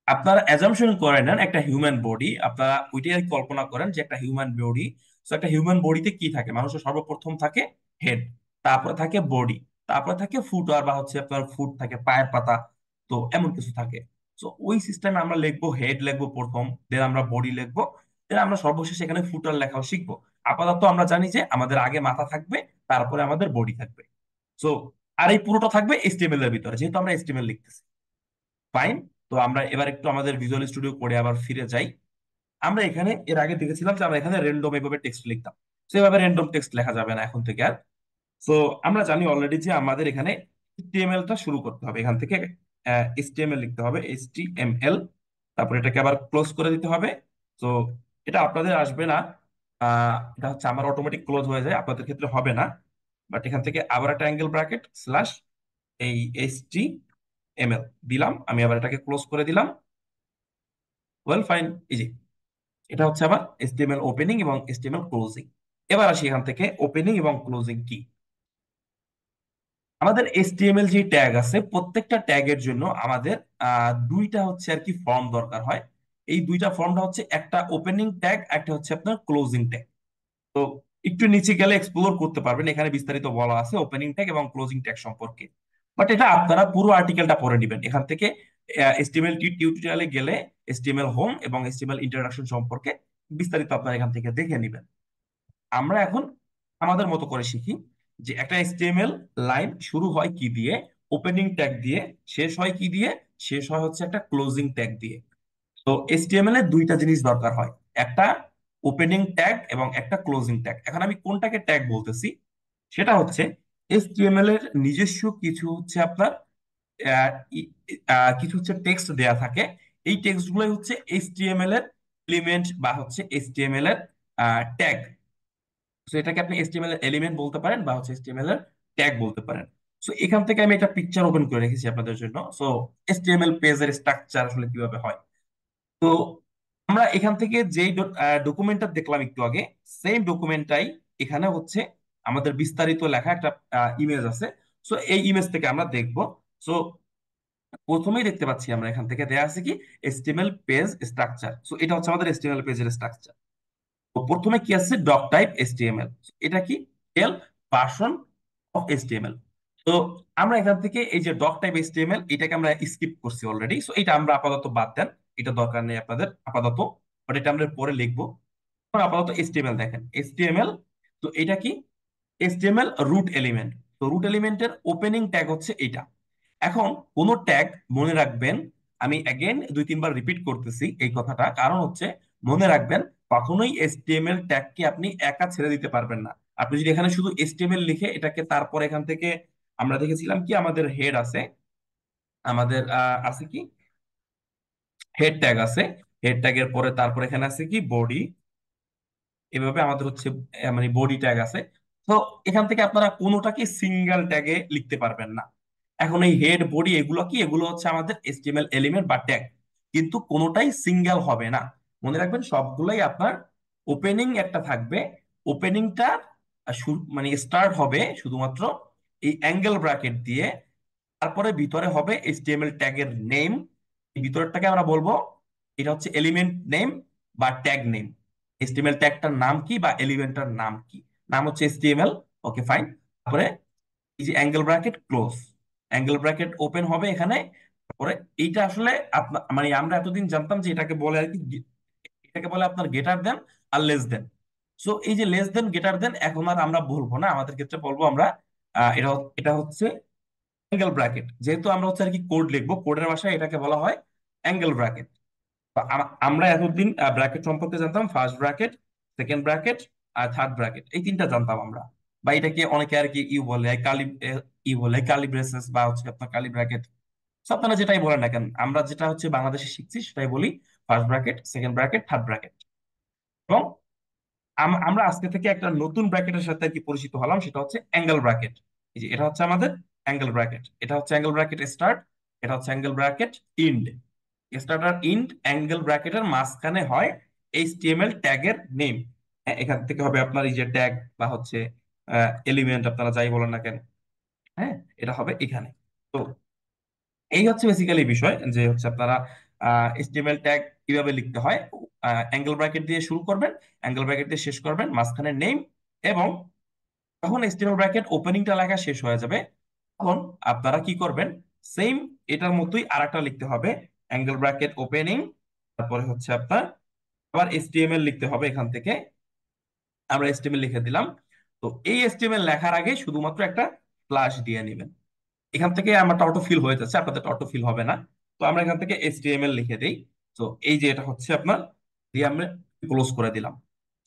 আপনারা অ্যাজাম্পশন করে নেন একটা হিউম্যান বডি, আপনারা ওইটাই আর কি কল্পনা করেন যে একটা হিউম্যান বডি। তো একটা হিউম্যান বডিতে কি থাকে, মানুষের সর্বপ্রথম থাকে হেড, তারপরে থাকে বডি, তারপরে থাকে ফুট আর বা হচ্ছে আপনার ফুট থাকে পায়ের পাতা, তো এমন কিছু থাকে। তো ওই সিস্টেমে আমরা লিখবো, হেড লিখবো প্রথম, দেন আমরা বডি লিখবো, দেন আমরা সর্বশেষে এখানে ফুটার লেখাও শিখবো। আপাতত আমরা জানি যে আমাদের আগে মাথা থাকবে, তারপরে আমাদের বডি থাকবে। তো আর এই পুরোটা থাকবে HTML এর ভিতরে, যেহেতু আমরা HTML লিখতেছি। ফাইন। তো আমরা এবার একটু আমাদের ভিজুয়াল স্টুডিও কোডে আবার ফিরে যাই। আমরা এখানে এর আগে দেখেছিলাম যে আমরা এখানে র্যান্ডম এভাবে টেক্সট লিখতাম। সেভাবে র্যান্ডম টেক্সট লেখা যাবে না এখন থেকে আর। তো আমরা জানি অলরেডি যে আমাদের এখানে HTML টা শুরু করতে হবে এখান থেকে। HTML লিখতে হবে, HTML, তারপর এটাকে আবার ক্লোজ করে দিতে হবে। তো এটা আপনাদের আসবে না, এটা হচ্ছে আমার অটোমেটিক ক্লোজ হয়ে যায়, আপনাদের ক্ষেত্রে হবে না। বাট এখান থেকে আবার একটা অ্যাঙ্গেল ব্র্যাকেট স্ল্যাশ এই HTML দিলাম, আমি আবার এটাকে ক্লোজ করে দিলাম। ওয়েল ফাইন, এই যে এটা হচ্ছে আবার HTML ওপেনিং এবং HTML ক্লোজিং। এবার আসি এখান থেকে ওপেনিং এবং ক্লোজিং কি। আমাদের HTML যে ট্যাগ আছে প্রত্যেকটা ট্যাগের জন্য আমাদের দুইটা হচ্ছে আর কি ফর্ম দরকার হয়। এই দুইটা ফর্মটা হচ্ছে একটা ওপেনিং ট্যাগ, একটা হচ্ছে আপনার ক্লোজিং ট্যাগ। তো একটু নিচে গেলে এক্সপ্লোর করতে পারবেন, এখানে বিস্তারিত বলা আছে ওপেনিং ট্যাগ এবং ক্লোজিং ট্যাগ সম্পর্কে। বাট এটা আপনারা পুরো আর্টিকেলটা পড়ে নেবেন এখান থেকে। HTML টিউটোরিয়ালে গেলে HTML হোম এবং HTML ইন্ট্রোডাকশন সম্পর্কে বিস্তারিত আপনারা এখান থেকে দেখে নেবেন। আমরা এখন আমাদের মতো করে শিখি যে একটা HTML লাইন শুরু হয় কি দিয়ে, ওপেনিং ট্যাগ দিয়ে, শেষ হয় কি দিয়ে, শেষ হয় হচ্ছে একটা ক্লোজিং ট্যাগ দিয়ে। তো HTML এর দুইটা জিনিস দরকার হয়, একটা ওপেনিং ট্যাগ এবং একটা ক্লোজিং ট্যাগ। এখন আমি কোনটাকে ট্যাগ বলতেছি, সেটা হচ্ছে HTML এর নিজস্ব কিছু হচ্ছে আপনার আহ, ই- কিছু হচ্ছে টেক্সট দেয়া থাকে। এই টেক্সট গুলোই হচ্ছে HTML এর এলিমেন্ট বা হচ্ছে HTML এর ট্যাগ। তো এটাকে আপনি HTML এর এলিমেন্ট বলতে পারেন বা হচ্ছে HTML এর ট্যাগ বলতে পারেন। সো এখান থেকে আমি একটা পিকচার ওপেন করে রেখেছি আপনাদের জন্য। সো HTML পেজের স্ট্রাকচার আসলে কিভাবে হয়। তো আমরা এখান থেকে যেই ডকুমেন্টটা দেখলাম একটু আগে, সেম ডকুমেন্টটাই এখানে হচ্ছে আমাদের বিস্তারিত লেখা একটা ইমেজ আছে। সো এই ইমেজ থেকে আমরা দেখব। সো প্রথমেই দেখতে পাচ্ছি আমরা এখান থেকে দেয়া আছে কি HTML পেজ স্ট্রাকচার। সো এটা হচ্ছে আমাদের HTML পেজের স্ট্রাকচার। তো প্রথমে কি আছে, ডক টাইপ HTML। এটা কি এল ভার্সন অফ HTML। তো আমরা এখান থেকে এই যে ডক টাইপ HTML এটাকে আমরা স্কিপ করছি অলরেডি। সো এটা আমরা আপাতত বাদ দেন, এটা দরকার নেই আপনাদের আপাতত, বাট এটা আমরা পরে লিখবো। এখন আপাতত HTML দেখেন, HTML। তো এটা কি HTML রুট এলিমেন্ট। তো রুট এলিমেন্টের ওপেনিং ট্যাগ হচ্ছে এটা। এখন কোন ট্যাগ, মনে রাখবেন, আমি অ্যাগেন 2-3 বার রিপিট করতেছি এই কথাটা, কারণ হচ্ছে মনে রাখবেন কখনোই HTML ট্যাগকে আপনি একা ছেড়ে দিতে পারবেন না। আপনি যদি এখানে শুধু HTML লিখে এটাকে, তারপর এখান থেকে আমরা দেখেছিলাম কি আমাদের হেড আছে, আমাদের আছে কি হেড ট্যাগ আছে, হেড ট্যাগের পরে তারপর এখানে আছে কি বডি, এভাবে আমাদের হচ্ছে মানে বডি ট্যাগ আছে। তো এখান থেকে আপনারা কোনোটাকে সিঙ্গেল ট্যাগে লিখতে পারবেন না। এখন এই হেড বডি এগুলো কি, এগুলো হচ্ছে আমাদের HTML এলিমেন্ট বা ট্যাগ, কিন্তু কোনোটাই সিঙ্গেল হবে না। মনে রাখবেন সবগুলোই আপনার ওপেনিং একটা থাকবে। ওপেনিংটা মানে স্টার্ট হবে শুধুমাত্র এই অ্যাঙ্গেল ব্র্যাকেট দিয়ে, তারপরে ভিতরে হবে HTML ট্যাগের নেম। এই ভিতরটাকে আমরা বলবো এটা হচ্ছে এলিমেন্ট নেম বা ট্যাগ নেম। HTML ট্যাগটার নাম কি বা এলিমেন্টটার নাম কি, নাম হচ্ছে HTML। Okay fine. তারপরে এই যে angle bracket close, angle bracket open হবে এখানে। তারপরে এইটা আসলে আপনার মানে আমরা এতদিন জানতাম যে এটাকে বলে আর কি, এটাকে বলে আপনার গেটার দেন আর লেস দেন। সো এই যে লেস দেন গেটার দেন এখন আর আমরা বলবো না, আমাদের ক্ষেত্রে বলবো আমরা এটা এটা হচ্ছে অ্যাঙ্গেল ব্র্যাকেট। যেহেতু আমরা হচ্ছে আর কি কোড লিখবো, কোডের ভাষায় এটাকে বলা হয় অ্যাঙ্গেল ব্র্যাকেট। আমরা এতদিন ব্র্যাকেট সম্পর্কে জানতাম ফার্স্ট ব্র্যাকেট, সেকেন্ড ব্র্যাকেট আর থার্ড ব্র্যাকেট, এই তিনটা জানতাম আমরা। বা এটাকে অনেকে আর কি ইউ বলে কালি, ইউ বলে কালি ব্রেসেস বা হচ্ছে আপনার কালি ব্র্যাকেট। আপনারা যেটাই বলেন না কেন, আমরা যেটা হচ্ছে বাংলাদেশে শিখছি সেটাই বলি first bracket, second bracket, third bracket. এবং আমরা আজকে থেকে একটা নতুন ব্র্যাকেটের সাথে আর কি পরিচিত হলাম, সেটা হচ্ছে অ্যাঙ্গেল ব্র্যাকেট। এই যে এটা হচ্ছে আমাদের অ্যাঙ্গেল ব্র্যাকেট, এটা হচ্ছে অ্যাঙ্গেল ব্র্যাকেট স্টার্ট, এটা হচ্ছে অ্যাঙ্গেল ব্র্যাকেট ইন্ড। স্টার্ট আর ইন্ড অ্যাঙ্গেল ব্র্যাকেটের মাঝখানে হয় HTML ট্যাগের নেম। এখান থেকে হবে আপনার এই যে ট্যাগ বা হচ্ছে এলিমেন্ট, আপনারা যাই বলেন না কেন, হ্যাঁ, এটা হবে এখানে। তো এই হচ্ছে বেসিক্যালি বিষয় যে হচ্ছে আপনারা HTML ট্যাগ কিভাবে লিখতে হয়। অ্যাঙ্গেল ব্র্যাকেট দিয়ে শুরু করবেন, অ্যাঙ্গেল ব্র্যাকেট দিয়ে শেষ করবেন, মাঝখানে নেম। এবং যখন HTML ব্র্যাকেট ওপেনিংটা লেখা শেষ হয়ে যাবে, তখন আপনারা কি করবেন, সেম এটার মতোই আরেকটা লিখতে হবে, অ্যাঙ্গেল ব্র্যাকেট ওপেনিং, তারপরে হচ্ছে আপনার আবার HTML লিখতে হবে। এখান থেকে আমরা HTML লিখে দিলাম। তো এই HTML লেখার আগে শুধুমাত্র একটা স্ল্যাশ দিয়ে নেবেন। এখান থেকে আমারটা অটো ফিল হয়ে যাচ্ছে, আপনাদের অটো ফিল হবে না। তো আমরা এখান থেকে HTML লিখে দেই। তো এই যে এটা হচ্ছে আপনার, দিয়ে আমরা ক্লোজ করে দিলাম।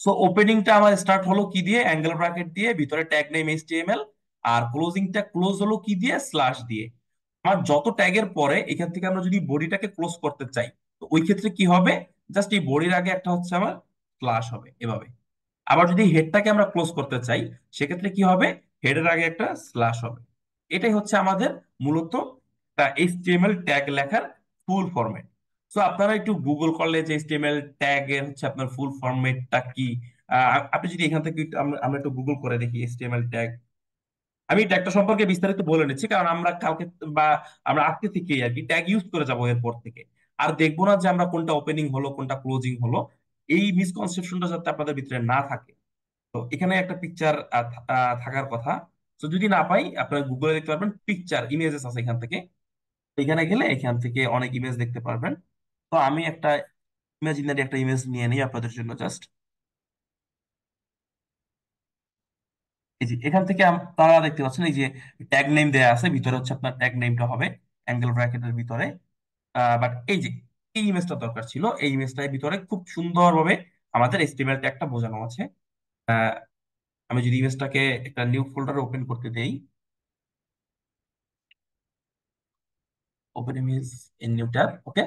সো ওপেনিংটা আমার স্টার্ট হলো কি দিয়ে, অ্যাঙ্গেল ব্র্যাকেট দিয়ে, ভিতরে ট্যাগ নেম HTML। আর ক্লোজিংটা ক্লোজ হলো কি দিয়ে, স্ল্যাশ দিয়ে। আমার যত ট্যাগের পরে এখান থেকে আমরা যদি বডিটাকে ক্লোজ করতে চাই, তো ওই ক্ষেত্রে কি হবে, জাস্ট এই বডির আগে একটা হচ্ছে আমার স্ল্যাশ হবে এভাবে। আবার যদি হেডটাকে আমরা ক্লোজ করতে চাই, সেক্ষেত্রে কি হবে, হেডের আগে একটা স্ল্যাশ হবে। এটাই হচ্ছে আমাদের মূলত HTML ট্যাগ লেখার ফুল ফরম্যাট। সো আপনারা একটু গুগল করলে যে HTML ট্যাগ এর হচ্ছে আপনার ফুল ফরম্যাটটা কি, আপনি যদি এখান থেকে আমরা আমরা একটু গুগল করে দেখি HTML ট্যাগ। আমি ট্যাগটা সম্পর্কে বিস্তারিত বলে নিচ্ছি, কারণ আমরা কালকে বা আমরা আজকে থেকেই আর কি ট্যাগ ইউজ করে যাবো এরপর থেকে। আর দেখবো না যে আমরা কোনটা ওপেনিং হলো কোনটা ক্লোজিং হলো, এই মিসকনসেপশনটা যাতে আপনাদের ভিতরে না থাকে। তো এখানে একটা পিকচার থাকার কথা। তো যদি না পাই, আপনারা গুগলে দেখতে পারবেন, পিকচার ইমেজেস আছে এখান থেকে। তো এখানে গেলে এখান থেকে অনেক ইমেজ দেখতে পারবেন। তো আমি একটা ইমাজিনারি একটা ইমেজ নিয়ে নিই আপনাদের জন্য জাস্ট। এই যে এখান থেকে তারা দেখতে পাচ্ছেন এই যে ট্যাগ নেম দেয়া আছে, ভিতরে হচ্ছে আপনার ট্যাগ নেমটা হবে অ্যাঙ্গেল ব্র্যাকেটের ভিতরে। বাট এই যে এই ইমেজটা দরকার ছিল, এই ইমেজটার ভিতরে খুব সুন্দরভাবে আমাদের HTML ট্যাগটা বোঝানো আছে। আহ, আমি যদি ইমেজটাকে একটা নিউ ফোল্ডারে ওপেন করতে দেই, open image in new tab, okay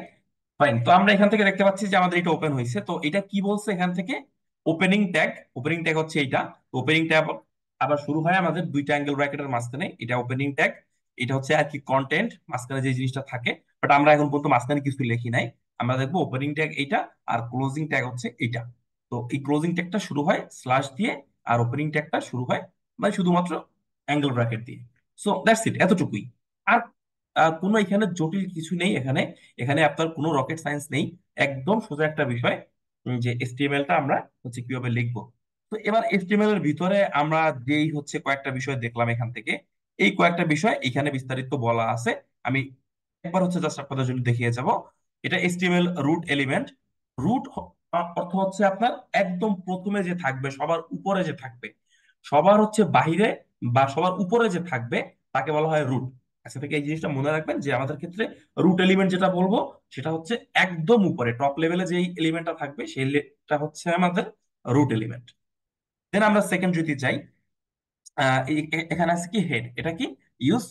fine. তো আমরা এখান থেকে দেখতে পাচ্ছি যে আমাদের এটা ওপেন হয়েছে। তো এটা কি বলছে এখান থেকে, ওপেনিং ট্যাগ। ওপেনিং ট্যাগ হচ্ছে এইটা। ওপেনিং ট্যাগ আবার শুরু হয় আমাদের দুইটা অ্যাঙ্গেল ব্র্যাকেটের মাঝখানে, এটা ওপেনিং ট্যাগ। এটা হচ্ছে আর কি কন্টেন্ট, মাঝখানে যে জিনিসটা থাকে। বাট আমরা এখন পর্যন্ত মাঝখানে কিছু লিখি নাই, আমরা দেখবো ওপেনিং ট্যাগ এইটা, আর ক্লোজিং ট্যাগ হচ্ছে এইটা। তো এই ক্লোজিং ট্যাগটা শুরু হয় স্ল্যাশ দিয়ে, আর ওপেনিং ট্যাগটা শুরু হয় মানে শুধুমাত্র অ্যাঙ্গেল ব্র্যাকেট দিয়ে। সো দ্যাটস ইট, এতটুকুই। আর কোনো এখানে জটিল কিছু নেই এখানে। এখানে আপনার কোনো রকেট সায়েন্স নেই, একদম সোজা একটা বিষয়, যে এসটিএমএল টা আমরা হচ্ছে কিভাবে লিখবো। তো এবার এসটিএমএল এর ভিতরে আমরা যেই হচ্ছে কয়েকটা বিষয় দেখলাম এখান থেকে, এই কয়েকটা বিষয় এখানে বিস্তারিত বলা আছে। আমি একবার হচ্ছে জাস্ট আপনাদের জন্য দেখিয়ে যাব। এটা এসটিএমএল রুট এলিমেন্ট। রুট অর্থ হচ্ছে আপনার একদম প্রথমে যে থাকবে, সবার উপরে যে থাকবে, সবার হচ্ছে বাহিরে বা সবার উপরে যে থাকবে তাকে বলা হয় রুট। আচ্ছা থেকে এই জিনিসটা মনে রাখবেন যে আমাদের ক্ষেত্রে রুট এলিমেন্ট যেটা বলবো সেটা হচ্ছে একদম উপরে টপ লেভেলে যেই এলিমেন্টটা থাকবে সেইটা হচ্ছে আমাদের রুট এলিমেন্ট। দেন আমরা সেকেন্ড যদি যাই, এখানে আছে কি হেড, এটা কি use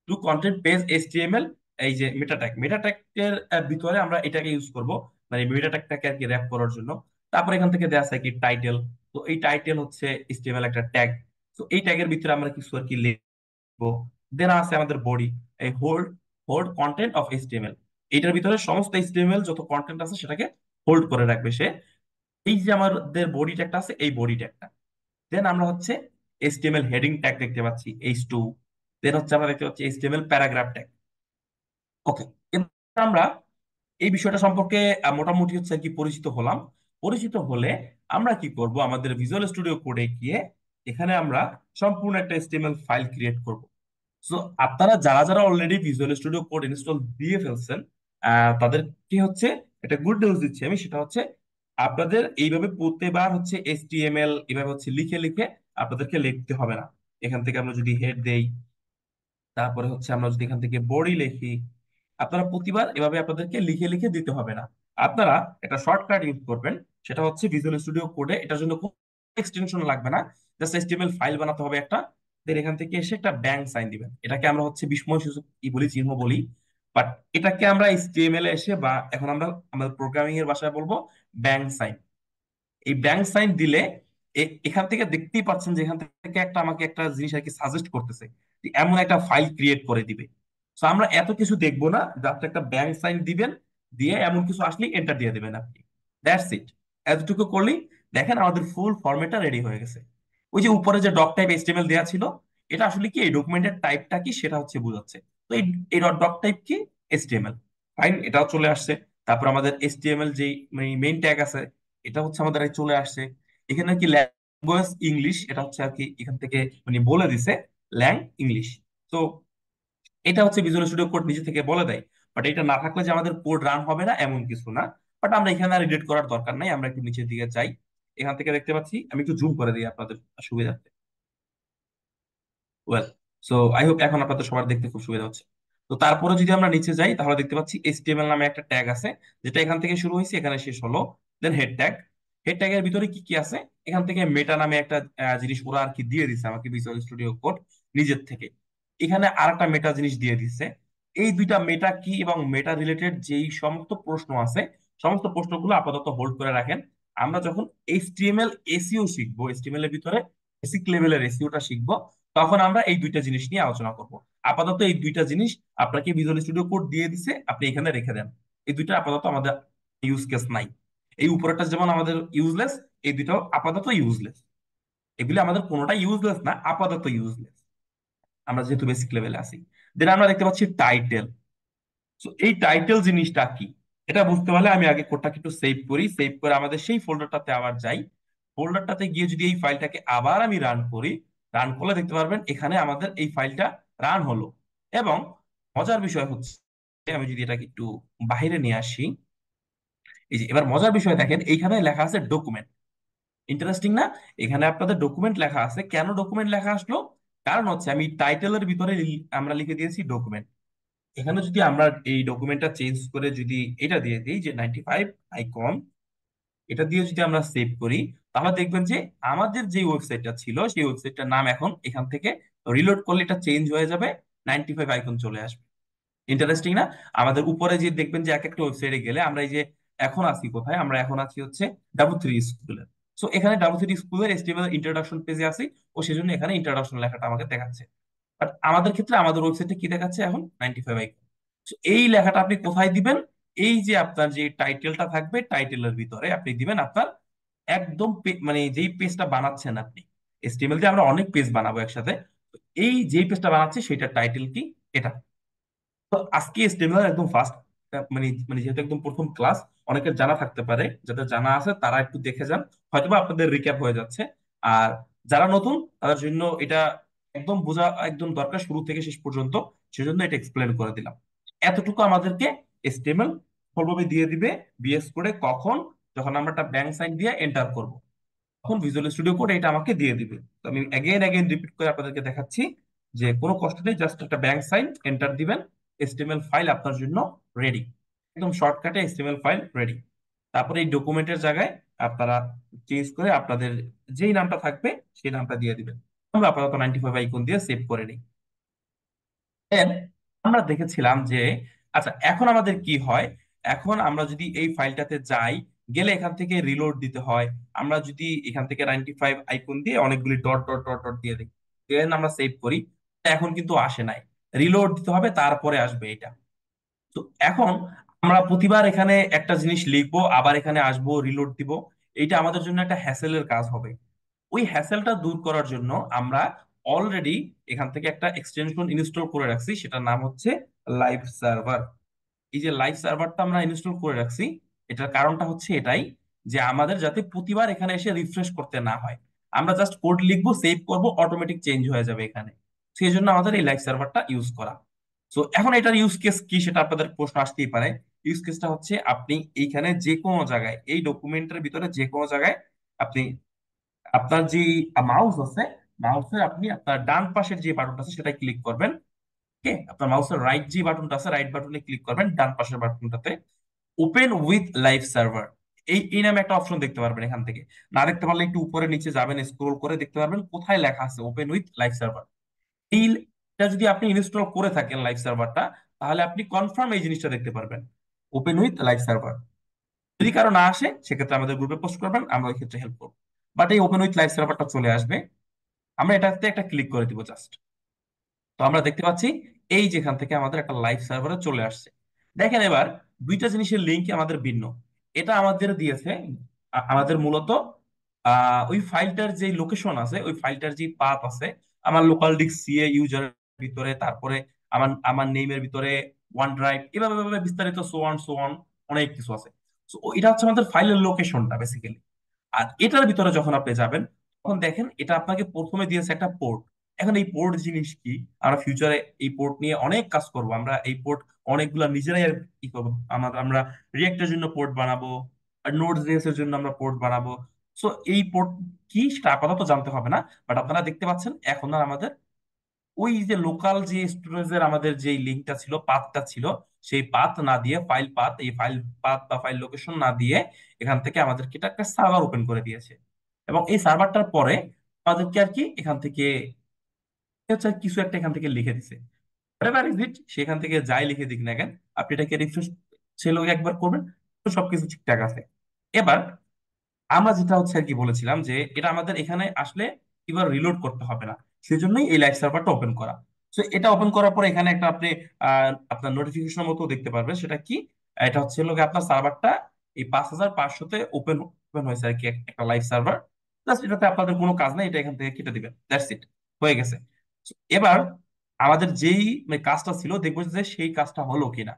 to content page HTML. এই যে মেটা ট্যাগ, মেটা ট্যাগের ভিতরে আমরা এটাকে ইউজ করব, মানে মেটা ট্যাগটাকে আর কি র‍্যাপ করার জন্য। তারপর এখান থেকে দেওয়া আছে কি টাইটেল। তো এই টাইটেল হচ্ছে এইচটিএমএল একটা ট্যাগ। তো এই ট্যাগের ভিতরে আমরা কিছু আর কি লিখবো। দেন আছে আমাদের বডি, এই hold hold content of HTML. এটার ভিতরে সমস্ত এইচটিএমএল যত কন্টেন্ট আছে সেটাকে হোল্ড করে রাখবে সে। এই যে আমাদের বডি ট্যাগটা আছে, এই বডি ট্যাগটা। দেন আমরা হচ্ছে এইচটিএমএল হেডিং ট্যাগ দেখতে পাচ্ছি H2। দেন হচ্ছে আমরা দেখতে পাচ্ছি এইচটিএমএল প্যারাগ্রাফ ট্যাগ। ওকে, এবার আমরা এই বিষয়টা সম্পর্কে মোটামুটি হচ্ছে আর কি পরিচিত হলাম। পরিচিত হলে আমরা কি করব, আমাদের ভিজুয়াল স্টুডিও কোডে গিয়ে এখানে আমরা সম্পূর্ণ একটা এইচটিএমএল ফাইল ক্রিয়েট করব। সো আপনারা যারা যারা already visual studio code install দিয়ে ফেলছেন, তাদেরকে হচ্ছে একটা গুড নিউজ দিচ্ছি আমি, সেটা হচ্ছে আপনাদের এইভাবে প্রত্যেকবার হচ্ছে এইচটিএমএল এভাবে হচ্ছে লিখে লিখে আপনাদেরকে লিখতে হবে না। এখান থেকে আমরা যদি হেড দেই, তারপরে হচ্ছে আমরা যদি এখান থেকে বডি লিখি, আপনারা প্রতিবার এভাবে আপনাদেরকে লিখে লিখে দিতে হবে না। আপনারা একটা শর্টকাট ইউজ করবেন, সেটা হচ্ছে ভিজুয়াল স্টুডিও কোডে এটার জন্য কোনো এক্সটেনশন লাগবে না। জাস্ট এইচটিএমএল ফাইল বানাতে হবে একটা। দেন এখান থেকে এসে একটা ব্যাংক সাইন দিবেন, এটাকে আমরা হচ্ছে বিস্ময় সূচক কি বলি, চিহ্ন বলি। বাট এটাকে আমরা এইচটিএমএল এ এসে বা এখন আমরা আমাদের প্রোগ্রামিং এর ভাষায় বলবো ব্যাংক সাইন। এই ব্যাংক সাইন দিলে এখান থেকে দেখতেই পাচ্ছেন যে এখান থেকে একটা আমাকে একটা জিনিস আর কি সাজেস্ট করতেছে যে এমন একটা ফাইল ক্রিয়েট করে দিবে। তো আমরা এত কিছু দেখবো না, জাস্ট একটা ব্যাংক সাইন দিবেন, দিয়ে এমন কিছু আসলে এন্টার দিয়ে দিবেন আপনি। That's it. এতটুকু করলেই দেখেন আমাদের ফুল ফরম্যাটটা রেডি হয়ে গেছে। ওই যে উপরে যে ডক টাইপ এইচটিএমএল দেওয়া ছিল, এটা আসলে কি এই ডকুমেন্টের টাইপটা কি সেটা হচ্ছে বোঝাচ্ছে। তো এই এই ডক টাইপ কি এইচটিএমএল, ফাইন, এটাও চলে আসছে। তারপর আমাদের এইচটিএমএল যে মেইন ট্যাগ আছে, এটা হচ্ছে আমাদের এই চলে আসছে। এখানে কি ল্যাঙ্গুয়েজ ইংলিশ, এটা হচ্ছে আর কি এখান থেকে মানে বলে দিছে ল্যাং ইংলিশ। তো এটা হচ্ছে ভিজুয়াল স্টুডিও কোড নিজে থেকে বলে দেয়। বাট এটা না থাকলে যে আমাদের কোড রান হবে না এমন কিছু না। বাট আমরা এখানে আর এডিট করার দরকার নাই, আমরা একটু নিচের দিকে যাই। এখান থেকে দেখতে পাচ্ছি, আমি একটু জুম করে দিই আপনাদের সুবিধার্থে। ওয়েল, সো আই হোপ এখন আপনাদের সবার দেখতে খুব সুবিধা হচ্ছে। তো তারপরে যদি আমরা নিচে যাই তাহলে দেখতে পাচ্ছি এইচটিএমএল নামে একটা ট্যাগ আছে, যেটা এখান থেকে শুরু হয়েছে এখানে শেষ হলো। দেন হেড ট্যাগ। হেড ট্যাগের ভিতরে কি কি আছে, এখান থেকে মেটা নামে একটা জিনিস ওরা আর কি দিয়ে দিছে আমাকে ভিজুয়াল স্টুডিও কোড নিজের থেকে। এখানে আর একটা মেটা জিনিস দিয়ে দিছে। এই দুইটা মেটা কি এবং মেটা রিলেটেড যেই সমস্ত প্রশ্ন আছে, সমস্ত প্রশ্নগুলো আপাতত হোল্ড করে রাখেন। আমরা যখন এইচটিএমএল এসইও শিখবো, এইচটিএমএল এর ভিতরে বেসিক লেভেলের এসইওটা শিখবো, তখন আমরা এই দুইটা জিনিস নিয়ে আলোচনা করব। আপাতত এই দুইটা জিনিস আপনাকে ভিজুয়াল স্টুডিও কোড দিয়ে দিছে, আপনি এখানে রেখে দেন। এই দুইটা আপাতত আমাদের ইউজ কেস নাই। এই উপরেরটা যেমন আমাদের ইউজলেস, এই দুইটাও আপাতত ইউজলেস। এগুলি আমাদের কোনোটা ইউজলেস না, আপাতত ইউজলেস, আমরা যেহেতু বেসিক লেভেলে আছি। দেন আমরা দেখতে পাচ্ছি টাইটেল। তো এই টাইটেল জিনিসটা কি, এটা বুঝতে পারলে আমি আগে কোডটাকে একটু সেভ করি, সেভ করে আমাদের সেই ফোল্ডারটাতে আবার যাই। ফোল্ডারটাতে গিয়ে যদি এই ফাইলটাকে আবার আমি রান করি, রান করলে দেখতে পারবেন এখানে আমাদের এই ফাইলটা রান হলো। এবং মজার বিষয় হচ্ছে, আমি যদি এটাকে একটু বাইরে নিয়ে আসি, এই যে এবার মজার বিষয় দেখেন এইখানে লেখা আছে ডকুমেন্ট। ইন্টারেস্টিং না? এখানে আপনাদের ডকুমেন্ট লেখা আছে, কেন ডকুমেন্ট লেখা আসলো? কারণ হচ্ছে আমি টাইটেলের ভিতরে আমরা লিখে দিয়েছি ডকুমেন্ট। এখানে যদি আমরা এই ডকুমেন্টটা চেঞ্জ করে যদি এটা দিয়ে দিই যে 95 আইকন, এটা দিয়ে যদি আমরা সেভ করি, তাহলে দেখবেন যে আমাদের যে ওয়েবসাইটটা ছিল সেই ওয়েবসাইটটার নাম এখন এখান থেকে রিলোড করলে এটা চেঞ্জ হয়ে যাবে, 95 আইকন চলে আসবে। ইন্টারেস্টিং না? আমাদের উপরে যে দেখবেন যে এক একটা ওয়েবসাইটে গেলে আমরা এই যে এখন আছি কোথায়, আমরা এখন আছি হচ্ছে W3 স্কুলের। সো এখানে W3 স্কুলের এসটিএমএল ইন্ট্রোডাকশন পেজে আছি, ও সেজন্য এখানে ইন্ট্রোডাকশন লেখাটা আমাকে দেখাচ্ছে। বাট আমাদের ক্ষেত্রে আমাদের ওয়েবসাইটে কি দেখাচ্ছে এখন 95 আইকন। So এই লেখাটা আপনি কোথায় দিবেন, এই যে আপনার যে টাইটেলটা থাকবে, টাইটেলের ভিতরে আপনি দিবেন আপনার একদম মানে যেই পেজটা বানাচ্ছেন আপনি, এচটিএমএল দিয়ে আমরা অনেক পেজ বানাবো একসাথে, তো এই যেই পেজটা বানাচ্ছি সেটা টাইটেল কি, এটা। তো আজকে এস্টিমেল একদম ফার্স্ট, মানে মানে যেহেতু একদম প্রথম ক্লাস, অনেকের জানা থাকতে পারে, যাদের জানা আছে তারা একটু দেখে যান, হয়তোবা আপনাদের রিক্যাপ হয়ে যাচ্ছে। আর যারা নতুন তাদের জন্য এটা একদম বোঝা একদম দরকার শুরু থেকে শেষ পর্যন্ত, সেজন্য এটা এক্সপ্লেন করে দিলাম। এতটুকু আমাদেরকে এস্টিমেল ভাবে দিয়ে দিবে বিএস কোডে, কখন, যখন আমরা একটা ব্যাংক সাইন দিয়ে এন্টার করব, তখন ভিজুয়াল স্টুডিও কোড এটা আমাকে দিয়ে দিবে। তো আমি অ্যাগেন অ্যাগেন রিপিট করে আপনাদেরকে দেখাচ্ছি যে কোনো কষ্ট নেই, জাস্ট একটা ব্যাংক সাইন এন্টার দিবেন, এসটিএমএল ফাইল আপনার জন্য রেডি, একদম শর্টকাটে এসটিএমএল ফাইল রেডি। তারপরে এই ডকুমেন্টের জায়গায় আপনারা চেঞ্জ করে আপনাদের যেই নামটা থাকবে সেই নামটা দিয়ে দিবেন। আমরা আপাতত 95 আইকন দিয়ে সেভ করে নিই। Then আমরা দেখেছিলাম যে, আচ্ছা এখন আমাদের কি হয়, এখন আমরা যদি এই ফাইলটাতে যাই, গেলে এখান থেকে রিলোড দিতে হয়। আমরা যদি এখান থেকে 95 আইকন দিয়ে অনেকগুলি ডট ডট ডট ডট দিয়ে দিই, দেন আমরা সেভ করি, এখন কিন্তু আসে নাই, রিলোড দিতে হবে তারপরে আসবে এটা। তো এখন আমরা প্রতিবার এখানে একটা জিনিস লিখবো, আবার এখানে আসবো, রিলোড দিব, এইটা আমাদের জন্য একটা হ্যাসেলের কাজ হবে। ওই হ্যাসেলটা দূর করার জন্য আমরা অলরেডি এখান থেকে একটা এক্সটেনশন ইনস্টল করে রাখছি, সেটার নাম হচ্ছে লাইভ সার্ভার। এই যে লাইভ সার্ভারটা আমরা ইনস্টল করে রাখছি, এটার কারণটা হচ্ছে এটাই, যে আমাদের যাতে প্রতিবার এখানে এসে রিফ্রেশ করতে না হয়, আমরা জাস্ট কোড লিখবো, সেভ করব, অটোমেটিক চেঞ্জ হয়ে যাবে এখানে। সেই জন্য আমাদের এই লাইভ সার্ভারটা ইউজ করা। তো এখন এটার ইউজ কেস কি সেটা আপনাদের প্রশ্ন আসতেই পারে। ইউজ কেসটা হচ্ছে আপনি এইখানে যে কোনো জায়গায়, এই ডকুমেন্টের ভিতরে যে কোনো জায়গায় আপনি আপনার যে মাউস আছে, মাউসের আপনি আপনার ডান পাশের যে বাটনটা আছে সেটা ক্লিক করবেন। ওকে, আপনার মাউসের রাইট যে বাটনটা আছে, রাইট বাটনে ক্লিক করবেন, ডান পাশের বাটনটাতে ওপেন উইথ লাইভ সার্ভার, এই এই নামে একটা অপশন দেখতে পারবেন এখান থেকে। না দেখতে পারলে একটু উপরে নিচে যাবেন, স্ক্রোল করে দেখতে পারবেন কোথায় লেখা আছে ওপেন উইথ লাইভ সার্ভার। এইটা যদি আপনি ইনস্টল করে থাকেন লাইভ সার্ভারটা, তাহলে আপনি কনফার্ম এই জিনিসটা দেখতে পারবেন, ওপেন উইথ লাইভ সার্ভার। যদি কারো না আসে সেক্ষেত্রে আমাদের গ্রুপে পোস্ট করবেন, আমরা ওই ক্ষেত্রে হেল্প করবো। বাট এই ওপেন উইথ লাইভ সার্ভারটা চলে আসবে, আমরা এটাতে একটা ক্লিক করে দিব জাস্ট। তো আমরা দেখতে পাচ্ছি এই যেখান থেকে আমাদের একটা লাইভ সার্ভারে চলে আসছে। দেখেন এবার দুইটা জিনিসের লিঙ্ক আমাদের ভিন্ন। এটা আমাদের দিয়েছে আমাদের মূলত ওই ফাইলটার যে লোকেশন আছে, ওই ফাইলটার যে পাথ আছে, আমার লোকাল ডিস্ক সিএ ইউজারের ভিতরে, তারপরে আমার আমার নেমের ভিতরে, ওয়ান ড্রাইভ, এভাবে এভাবে বিস্তারিত সো অন অনেক কিছু আছে। তো এটা হচ্ছে আমাদের ফাইলের লোকেশনটা বেসিক্যালি। আর এটার ভিতরে যখন আপনি যাবেন, তখন দেখেন এটা আপনাকে প্রথমে দিয়েছে একটা পোর্ট। এখন এই পোর্ট জিনিস কি, আমরা ফিউচারে এই পোর্ট নিয়ে অনেক কাজ করব, আমরা এই পোর্ট অনেকগুলা নিজেরাই আর কি করবো, আমরা রিয়েক্টের জন্য পোর্ট বানাবো, আর নোড জেএস এর জন্য আমরা পোর্ট বানাবো। সো এই পোর্ট কি সেটা আপাতত জানতে হবে না, বাট আপনারা দেখতে পাচ্ছেন এখন আর আমাদের ওই যে লোকাল যে স্টোরেজের আমাদের যে লিঙ্কটা ছিল, পাথটা ছিল, সেই পাথ না দিয়ে, ফাইল পাথ, এই ফাইল পাথ বা ফাইল লোকেশন না দিয়ে, এখান থেকে আমাদেরকে এটা একটা সার্ভার ওপেন করে দিয়েছে। এবং এই সার্ভারটার পরে আমাদেরকে আর কি এখান থেকে হচ্ছে কিছু একটা এখান থেকে লিখে দিছে, হোয়াটএভার ইজ ইট, সেখান থেকে যাই লিখে দিক না কেন, আপনি এটাকে রিফ্রেশ ছিল একবার করবেন, তো সবকিছু ঠিকঠাক আছে। এবার আমরা যেটা হচ্ছে আর কি বলেছিলাম যে এটা আমাদের এখানে আসলে এবার রিলোড করতে হবে না, সেজন্যই এই লাইভ সার্ভারটা ওপেন করা। তো এটা ওপেন করার পরে এখানে একটা আপনি আপনার নোটিফিকেশন মতো দেখতে পারবেন, সেটা কি, এটা হচ্ছে হলো গিয়ে আপনার সার্ভারটা এই 5500-তে ওপেন ওপেন হয়েছে আর কি, একটা লাইভ সার্ভার। জাস্ট এটাতে আপনাদের কোনো কাজ নাই, এটা এখান থেকে কেটে দিবেন, দ্যাটস ইট, হয়ে গেছে। So, এবার আমাদের যেই মানে কাজটা ছিল, দেখবো যে সেই কাজটা হলো কিনা।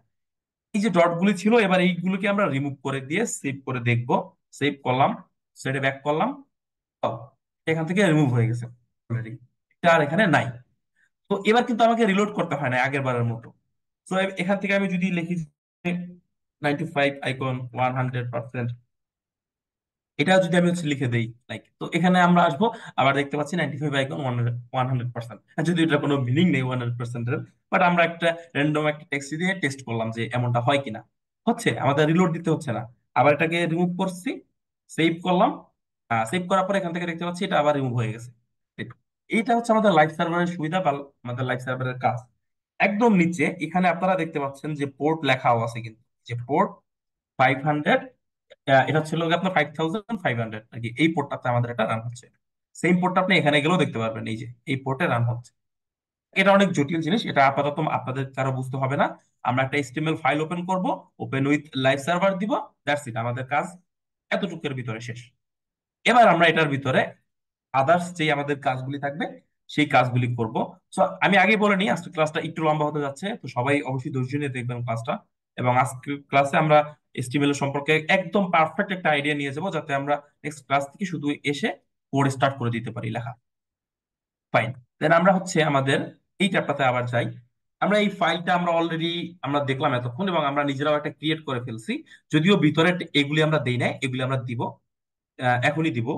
এই যে ডট গুলি ছিল, এবার এইগুলোকে আমরা রিমুভ করে দিয়ে সেভ করে দেখবো। সেভ করলাম, সেটে ব্যাক করলাম, ও, এখান থেকে রিমুভ হয়ে গেছে অলরেডি, এটা আর এখানে নাই। তো এবার কিন্তু আমাকে রিলোড করতে হয় না আগের বারের মতো। তো এখান থেকে আমি যদি লিখি 95 আইকন 100%, এটা যদি আমি হচ্ছে লিখে দেই লাইক, তো এখানে আমরা আসবো, আবার দেখতে পাচ্ছি 95 আইকন 100%। যদি এটা কোনো মিনিং নেই 100% এর, বাট আমরা একটা র্যান্ডম একটা টেক্সট দিয়ে টেস্ট করলাম যে এমনটা হয় কিনা, হচ্ছে, আমাদের রিলোড দিতে হচ্ছে না। আবার এটাকে রিমুভ করছি, সেভ করলাম, সেভ করার পরে এখান থেকে দেখতে পাচ্ছি এটা আবার রিমুভ হয়ে গেছে। এইটা হচ্ছে আমাদের লাইভ সার্ভারের সুবিধা বা আমাদের লাইভ সার্ভারের কাজ। একদম নিচে এখানে আপনারা দেখতে পাচ্ছেন যে পোর্ট লেখাও আছে, কিন্তু যে পোর্ট 500, এটা ছিল আপনার 5500 আর কি, এই পোর্টটাতে আমাদের এটা রান হচ্ছে। সেম পোর্টটা আপনি এখানে গেলেও দেখতে পারবেন, এই যে এই পোর্টে রান হচ্ছে। এটা অনেক জটিল জিনিস, এটা আপাতত আপনাদের কারো বুঝতে হবে না। আমরা একটা HTML ফাইল ওপেন করব, ওপেন উইথ লাইভ সার্ভার দিব, দ্যাটস ইট, আমাদের কাজ এতটুকুর ভিতরে শেষ। এবার আমরা এটার ভিতরে আদার্স যে আমাদের কাজগুলি থাকবে সেই কাজগুলি করব। সো আমি আগে বলে নিই, আজকে ক্লাসটা একটু লম্বা হতে যাচ্ছে, তো সবাই অবশ্যই ধৈর্য নিয়ে দেখবেন ক্লাসটা। এবং আজকে ক্লাসে আমরা HTML সম্পর্কে একদম পারফেক্ট একটা আইডিয়া নিয়ে যাবো, যাতে আমরা নেক্সট ক্লাস থেকে শুধু এসে কোড স্টার্ট করে দিতে পারি লেখা। ফাইন। দেন আমরা হচ্ছে আমাদের এই ট্যাবটাতে আবার যাই। আমরা এই ফাইলটা আমরা অলরেডি আমরা দেখলাম এতক্ষণ, এবং আমরা নিজেরাও একটা ক্রিয়েট করে ফেলছি। যদিও ভিতরে এগুলি আমরা দেই নাই, এগুলি আমরা দিব, এখনই দিব।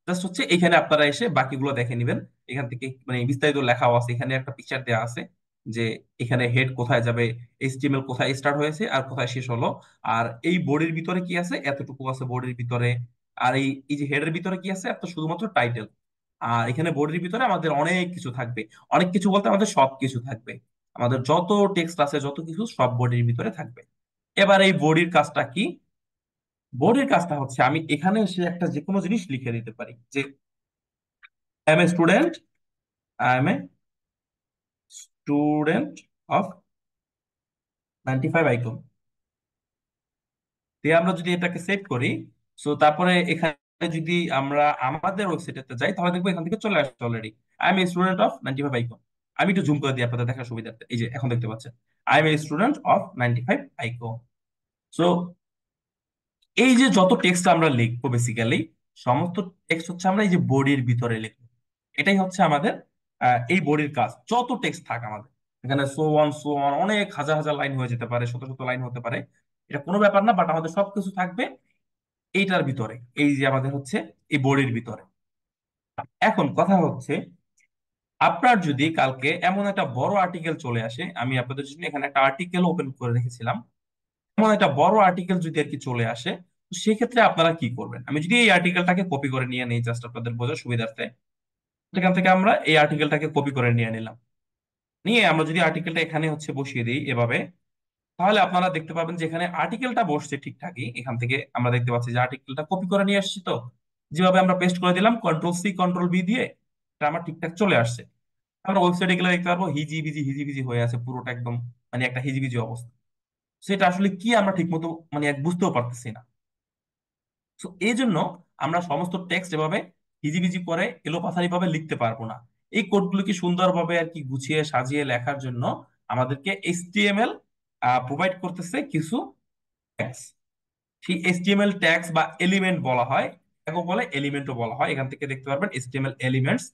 জাস্ট হচ্ছে এখানে আপনারা এসে বাকিগুলো দেখে নেবেন। এখান থেকে মানে বিস্তারিত লেখাও আছে, এখানে একটা পিকচার দেওয়া আছে যে এখানে হেড কোথায় যাবে, HTML কোথায় স্টার্ট হয়েছে আর কোথায় শেষ হলো। আর এই বোর্ডের ভিতরে কি আছে, এতটুকু আছে বোর্ডের ভিতরে। আর এই এই যে হেডের ভিতরে কি আছে, এত শুধুমাত্র টাইটেল। আর এখানে বোর্ডের ভিতরে আমাদের অনেক কিছু থাকবে। অনেক কিছু বলতে আমাদের সব কিছু থাকবে। আমাদের যত টেক্সট আছে, যত কিছু সব বোর্ডের ভিতরে থাকবে। এবার এই বডির কাজটা কি? বডির কাজটা হচ্ছে আমি এখানে এসে একটা যে কোনো জিনিস লিখে দিতে পারি, যে I M a student, I M a student of 95 icon দিয়ে আমরা যদি এটাকে সেভ করি, সো তারপরে এখানে যদি আমরা আমাদের ওয়েবসাইটে যাই, তাহলে দেখবো এখান থেকে চলে আসছে already I M a student of 95 icon. আমি একটু জুম করে দিই আপনাদের দেখার সুবিধার্থে, এই যে এখন দেখতে পাচ্ছেন I M a student of 95 icon. So এই যে যত টেক্সট আমরা লিখবো বেসিক্যালি, সমস্ত টেক্সট হচ্ছে আমরা এই যে বডির ভিতরে লিখবো। এটাই হচ্ছে আমাদের এই বডির কাজ। যত টেক্সট থাক আমাদের এখানে, সো অন অনেক হাজার হাজার লাইন হয়ে যেতে পারে, শত শত লাইন হতে পারে, এটা কোনো ব্যাপার না, বাট আমাদের সবকিছু থাকবে এইটার ভিতরে, এই যে আমাদের হচ্ছে এই বডির ভিতরে। এখন কথা হচ্ছে, আপনার যদি কালকে এমন একটা বড় আর্টিকেল চলে আসে, আমি আপনাদের জন্য এখানে একটা আর্টিকেল ওপেন করে রেখেছিলাম, এমন একটা বড় আর্টিকেল যদি আর কি চলে আসে, তো সেক্ষেত্রে আপনারা কি করবেন? আমি যদি এই আর্টিকেলটাকে কপি করে নিয়ে নিই, জাস্ট আপনাদের বোঝার সুবিধার্থে, এখান থেকে আমরা এই আর্টিকেলটাকে কপি করে নিয়ে নিলাম। নিয়ে আমরা যদি আর্টিকেলটা এখানে হচ্ছে বসিয়ে দিই এভাবে, তাহলে আপনারা দেখতে পাবেন যে এখানে আর্টিকেলটা বসছে ঠিকঠাকই। এখান থেকে আমরা দেখতে পাচ্ছি যে আর্টিকেলটা কপি করে নিয়ে আসছি, তো যেভাবে আমরা পেস্ট করে দিলাম Ctrl+C Ctrl+V দিয়ে, এটা আমার ঠিকঠাক চলে আসছে। আমরা ওয়েবসাইটে গেলে দেখতে পারবো হিজিবিজি হিজিবিজি হয়ে আছে পুরোটা, একদম মানে একটা হিজিবিজি অবস্থা। সেটা আসলে কি আমরা ঠিক মতো মানে বুঝতেও পারতেছি না। তো এই জন্য আমরা সমস্ত টেক্সট এভাবে হিজিবিজি করে এলোপাথারি ভাবে লিখতে পারবো না। এই কোডগুলোকে সুন্দরভাবে আর কি গুছিয়ে সাজিয়ে লেখার জন্য আমাদেরকে HTML প্রোভাইড করতেছে কিছু ট্যাগস। সেই HTML ট্যাগস বা এলিমেন্ট বলা হয়, ট্যাগও বলে এলিমেন্টও বলা হয়। এখান থেকে দেখতে পারবেন HTML এলিমেন্টস।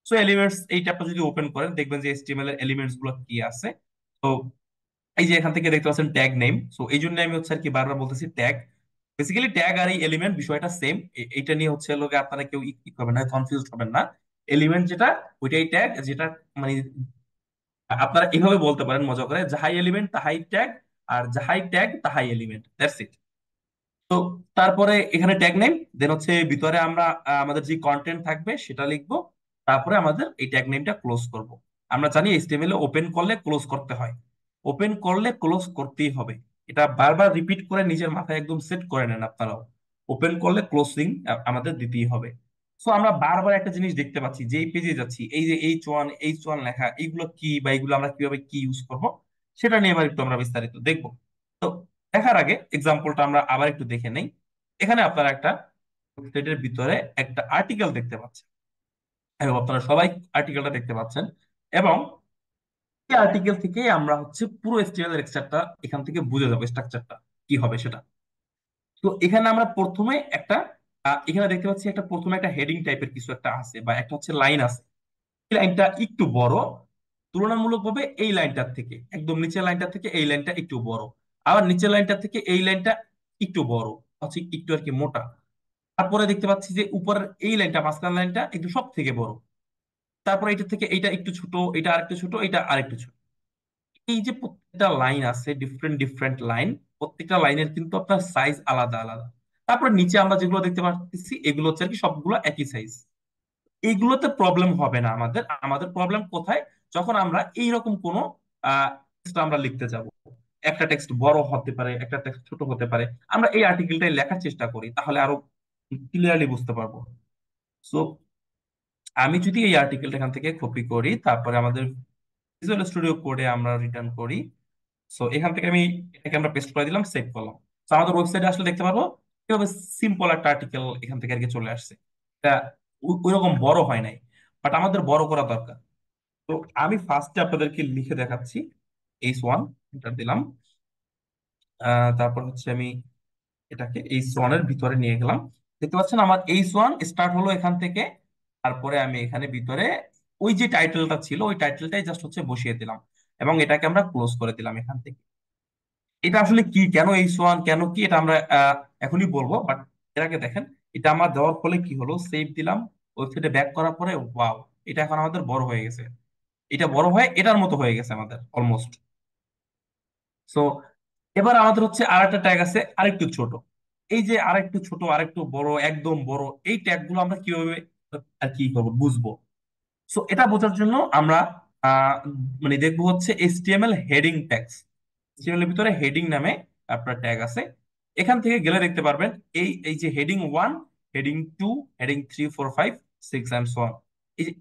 সো এলিমেন্টস এই ট্যাবটা যদি ওপেন করেন, দেখবেন যে HTML এর এলিমেন্টস গুলো কি আছে। তো এই যে এখান থেকে দেখতে পাচ্ছেন ট্যাগ নেম। সো এই জন্য আমি হচ্ছে আর কি বারবার বলতেছি ট্যাগ। বেসিক্যালি ট্যাগ আর এই এলিমেন্ট বিষয়টা সেম। এইটা নিয়ে হচ্ছে লোকে আপনারা কেউ ই করবেন না, কনফিউজ হবেন না। এলিমেন্ট যেটা, ওইটাই ট্যাগ যেটা, মানে আপনারা এভাবে বলতে পারেন মজা করে, যাহাই এলিমেন্ট তাহাই ট্যাগ, আর যাহাই ট্যাগ তাহাই এলিমেন্ট, দ্যাটস ইট। তো তারপরে এখানে ট্যাগ নেম, দেন হচ্ছে ভিতরে আমরা আমাদের যে কন্টেন্ট থাকবে সেটা লিখবো। তারপরে আমাদের এই ট্যাগ নেমটা ক্লোজ করব। আমরা জানি HTML এ ওপেন করলে ক্লোজ করতে হয়, ওপেন করলে ক্লোজ করতেই হবে। এটা বারবার রিপিট করে নিজের মাথায় একদম সেট করে নেন আপনারাও। ওপেন করলে ক্লোজিং আমাদের দিতেই হবে। সো আমরা বারবার একটা জিনিস দেখতে পাচ্ছি, যেই পেজে যাচ্ছি এই যে H1 লেখা, এইগুলো কি বা এইগুলো আমরা কিভাবে কি ইউজ করব, সেটা নিয়ে এবার একটু আমরা বিস্তারিত দেখবো। তো দেখার আগে এক্সাম্পলটা আমরা আবার একটু দেখে নেই। এখানে আপনারা একটা ওয়েবসাইটের ভিতরে একটা আর্টিকেল দেখতে পাচ্ছেন, এবং আপনারা সবাই আর্টিকেলটা দেখতে পাচ্ছেন। এবং এই আর্টিকেল থেকে আমরা হচ্ছে পুরো HTML এর স্ট্রাকচারটা এখান থেকে বুঝে যাবো, স্ট্রাকচারটা কি হবে সেটা। তো এখানে আমরা প্রথমে একটা এখানে দেখতে পাচ্ছি একটা প্রথমে একটা হেডিং টাইপের কিছু একটা আছে, বা একটা হচ্ছে লাইন আছে। এই লাইনটা একটু বড়, তুলনামূলকভাবে এই লাইনটার থেকে, একদম নিচের লাইনটা থেকে এই লাইনটা একটু বড়। আবার নিচের লাইনটা থেকে এই লাইনটা একটু বড়, হচ্ছে একটু আর কি মোটা। তারপরে দেখতে পাচ্ছি যে উপরের এই লাইনটা, মাঝখান লাইনটা একটু সব থেকে বড়। তারপরে এটা থেকে এইটা একটু ছোট, এটা আরেকটু ছোট, এটা আরেকটু ছোট। এই যে প্রত্যেকটা লাইন আছে, ডিফারেন্ট ডিফারেন্ট লাইন, প্রত্যেকটা লাইনের কিন্তু আপনার সাইজ আলাদা আলাদা। তারপরে নিচে আমরা যেগুলো দেখতে পাচ্ছি এগুলো হচ্ছে আর কি সবগুলো একই সাইজ। এইগুলোতে প্রবলেম হবে না আমাদের। আমাদের প্রবলেম কোথায়? যখন আমরা এইরকম কোনো টেক্সট আমরা লিখতে যাব, একটা টেক্সট বড় হতে পারে, একটা টেক্সট ছোট হতে পারে, আমরা এই আর্টিকেলটাই লেখার চেষ্টা করি, তাহলে আরো ক্লিয়ারলি বুঝতে পারবো। সো আমি যদি এই আর্টিকেলটা এখান থেকে কপি করি, তারপরে আমাদের ভিজুয়াল স্টুডিও কোডে আমরা রিটার্ন করি। সো এখান থেকে আমি এটাকে আমরা পেস্ট করে দিলাম, সেভ করলাম। তো আমাদের ওয়েবসাইটে আসলে দেখতে পারবো কিভাবে সিম্পল একটা আর্টিকেল এখান থেকে আর কি চলে আসছে। এটা ওইরকম বড় হয় নাই, বাট আমাদের বড় করা দরকার। তো আমি ফার্স্টে আপনাদেরকে লিখে দেখাচ্ছি। H1 এন্টার দিলাম। তারপর হচ্ছে আমি এটাকে H1 এর ভিতরে নিয়ে গেলাম। দেখতে পাচ্ছেন আমার H1 স্টার্ট হলো এখান থেকে। তারপরে আমি এখানে ভিতরে ওই যে টাইটেলটা ছিল ওই টাইটেলটাই জাস্ট হচ্ছে বসিয়ে দিলাম, এবং এটাকে আমরা ক্লোজ করে দিলাম এখান থেকে। এটা আসলে কি, কেন H1, কেন কি, এটা আমরা এখনই বলবো, বাট এর আগে দেখেন এটা আমার দেওয়ার ফলে কি হলো। সেভ দিলাম, ওয়েবসাইটে ব্যাক করার পরে ওয়াও, এটা এখন আমাদের বড় হয়ে গেছে। এটা বড় হয়ে এটার মতো হয়ে গেছে আমাদের অলমোস্ট। সো এবার আমাদের হচ্ছে আরেকটা ট্যাগ আছে আরেকটু ছোট। এই যে আরেকটু ছোট, আরেকটু বড়, একদম বড়, এই ট্যাগ গুলো আমরা কিভাবে আর কি করবো, বুঝবো? সো এটা বোঝার জন্য আমরা আহ মানে দেখবো হচ্ছে HTML হেডিং ট্যাগস। HTML এর ভিতরে হেডিং নামে আপনার ট্যাগ আছে। এখান থেকে গেলে দেখতে পারবেন এই এই যে heading 1, heading 2, heading 3, 4, 5, 6 and so on. এই যে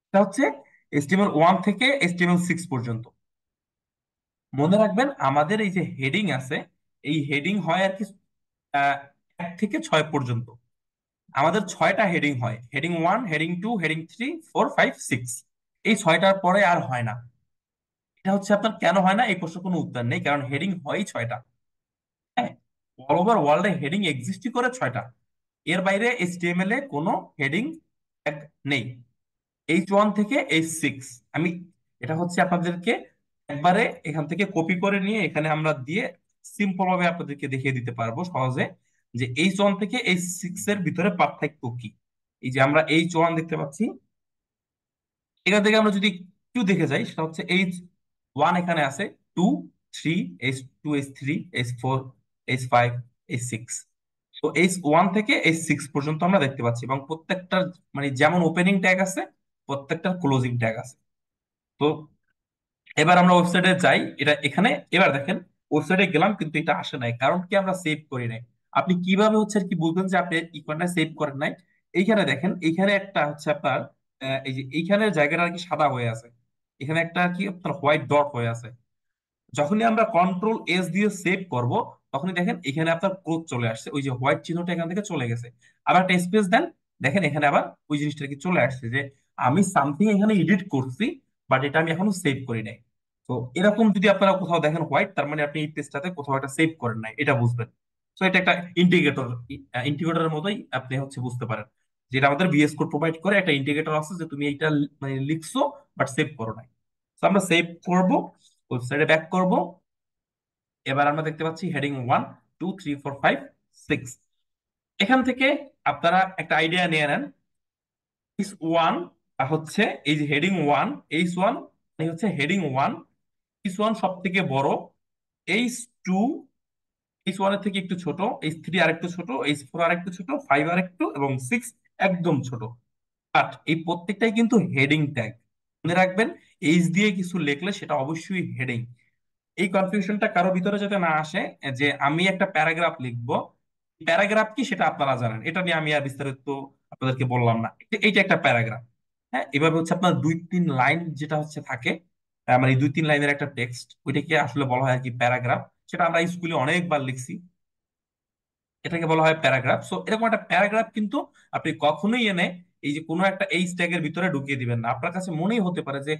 এটা হচ্ছে HTML 1 থেকে HTML 6 পর্যন্ত। মনে রাখবেন আমাদের এই যে হেডিং আছে, এই হেডিং হয় আর কি 1 থেকে 6 পর্যন্ত। আমাদের 6টা হেডিং হয়, হেডিং 1, হেডিং 2, হেডিং 3, 4, 5, 6। এই 6টার পরে আর হয় না। এটা হচ্ছে আপনার কেন হয় না, এই প্রশ্নের কোনো উত্তর নেই, কারণ হেডিং হয় 6টা। হ্যাঁ, অল ওভার ওয়ার্ল্ডে হেডিং এক্সিস্টই করে 6টা। এর বাইরে HTML এ কোনো হেডিং নেই। H1 থেকে H6 আমি এটা হচ্ছে আপনাদেরকে একবারে এখান থেকে কপি করে নিয়ে এখানে আমরা দিয়ে সিম্পল ভাবে আপনাদেরকে দেখিয়ে দিতে পারবো সহজে যে H1 থেকে H6 এর ভিতরে পার্থক্য কি। এই যে আমরা H1 দেখতে পাচ্ছি, এখান থেকে আমরা যদি একটু দেখে যাই সেটা হচ্ছে H1 এখানে আছে, 2, 3, H2, H3, H4, H5, H6। তো H1 থেকে H6 পর্যন্ত আমরা দেখতে পাচ্ছি, এবং প্রত্যেকটার মানে যেমন ওপেনিং ট্যাগ আছে প্রত্যেকটার ক্লোজিং ট্যাগ আছে। তো এবার আমরা ওয়েবসাইটে যাই, এটা এখানে এবার দেখেন ওয়েবসাইটে গেলাম কিন্তু এটা আসে নাই, কারণ কি আমরা সেভ করি নাই। আপনি কিভাবে হচ্ছে আর কি বুঝবেন যে আপনি ইকোনটা সেভ করেন নাই? এইখানে দেখেন, এইখানে একটা হচ্ছে আপনার এই যে এইখানের জায়গাটা আর কি সাদা হয়ে আছে, এখানে একটা আর কি আপনার হোয়াইট ডট হয়ে আছে। যখনই আমরা Ctrl+S দিয়ে সেভ করব, তখনই দেখেন এখানে আপনার ক্রোধ চলে আসছে, ওই যে হোয়াইট চিহ্নটা এখান থেকে চলে গেছে। আবার একটা স্পেস দেন, দেখেন এখানে আবার ওই জিনিসটা কি চলে আসছে যে আমি সামথিং এখানে এডিট করছি, বাট এটা আমি এখনো সেভ করি নাই। তো এরকম যদি আপনারা কোথাও দেখেন হোয়াইট, তার মানে আপনি এই পেজটাতে কোথাও একটা সেভ করেন নাই, এটা বুঝবেন। তো এটা একটা ইন্টিগ্রেটর, ইন্টিগ্রেটরের মতোই আপনি হচ্ছে বুঝতে পারেন, যেটা আমাদের VS কোড প্রোভাইড করে একটা ইন্টিগ্রেটর আছে যে তুমি এইটা মানে লিখছো বাট সেভ করো নাই। তো আমরা সেভ করব, ওয়েবসাইটে ব্যাক করব। এবার আমরা দেখতে পাচ্ছি হেডিং 1, 2, 3, 4, 5, 6। এখান থেকে আপনারা একটা আইডিয়া নিয়ে নেন। H1 হচ্ছে এই যে হেডিং 1, H1 এই হচ্ছে হেডিং 1, H1 সব থেকে বড়, H2 H1 এর থেকে একটু ছোট, H3 আর একটু ছোট, H4 আর একটু ছোট, 5 আর একটু, এবং 6 একদম ছোট। বাট এই প্রত্যেকটাই কিন্তু হেডিং ট্যাগ। মনে রাখবেন, এইচ দিয়ে কিছু লিখলে সেটা অবশ্যই হেডিং। এই কনফিউশনটা কারো ভিতরে যাতে না আসে যে আমি একটা প্যারাগ্রাফ লিখবো, প্যারাগ্রাফ কি সেটা আপনারা জানেন, এটা নিয়ে আমি আর বিস্তারিত আপনাদেরকে বললাম না। এইটা একটা প্যারাগ্রাফ। হ্যাঁ, এভাবে হচ্ছে আপনার 2-3 লাইন যেটা হচ্ছে থাকে, মানে 2-3 লাইনের একটা টেক্সট, ওইটাকে আসলে বলা হয় আর কি প্যারাগ্রাফ। সেটা আমরা স্কুলে অনেকবার লিখছি, এটাকে বলা হয় প্যারাগ্রাফ। সো এরকম একটা প্যারাগ্রাফ কিন্তু আপনি কখনোই এনে এই যে কোনো একটা এইচ ট্যাগের ভিতরে ঢুকিয়ে দিবেন না। আপনার কাছে মনেই হতে পারে যে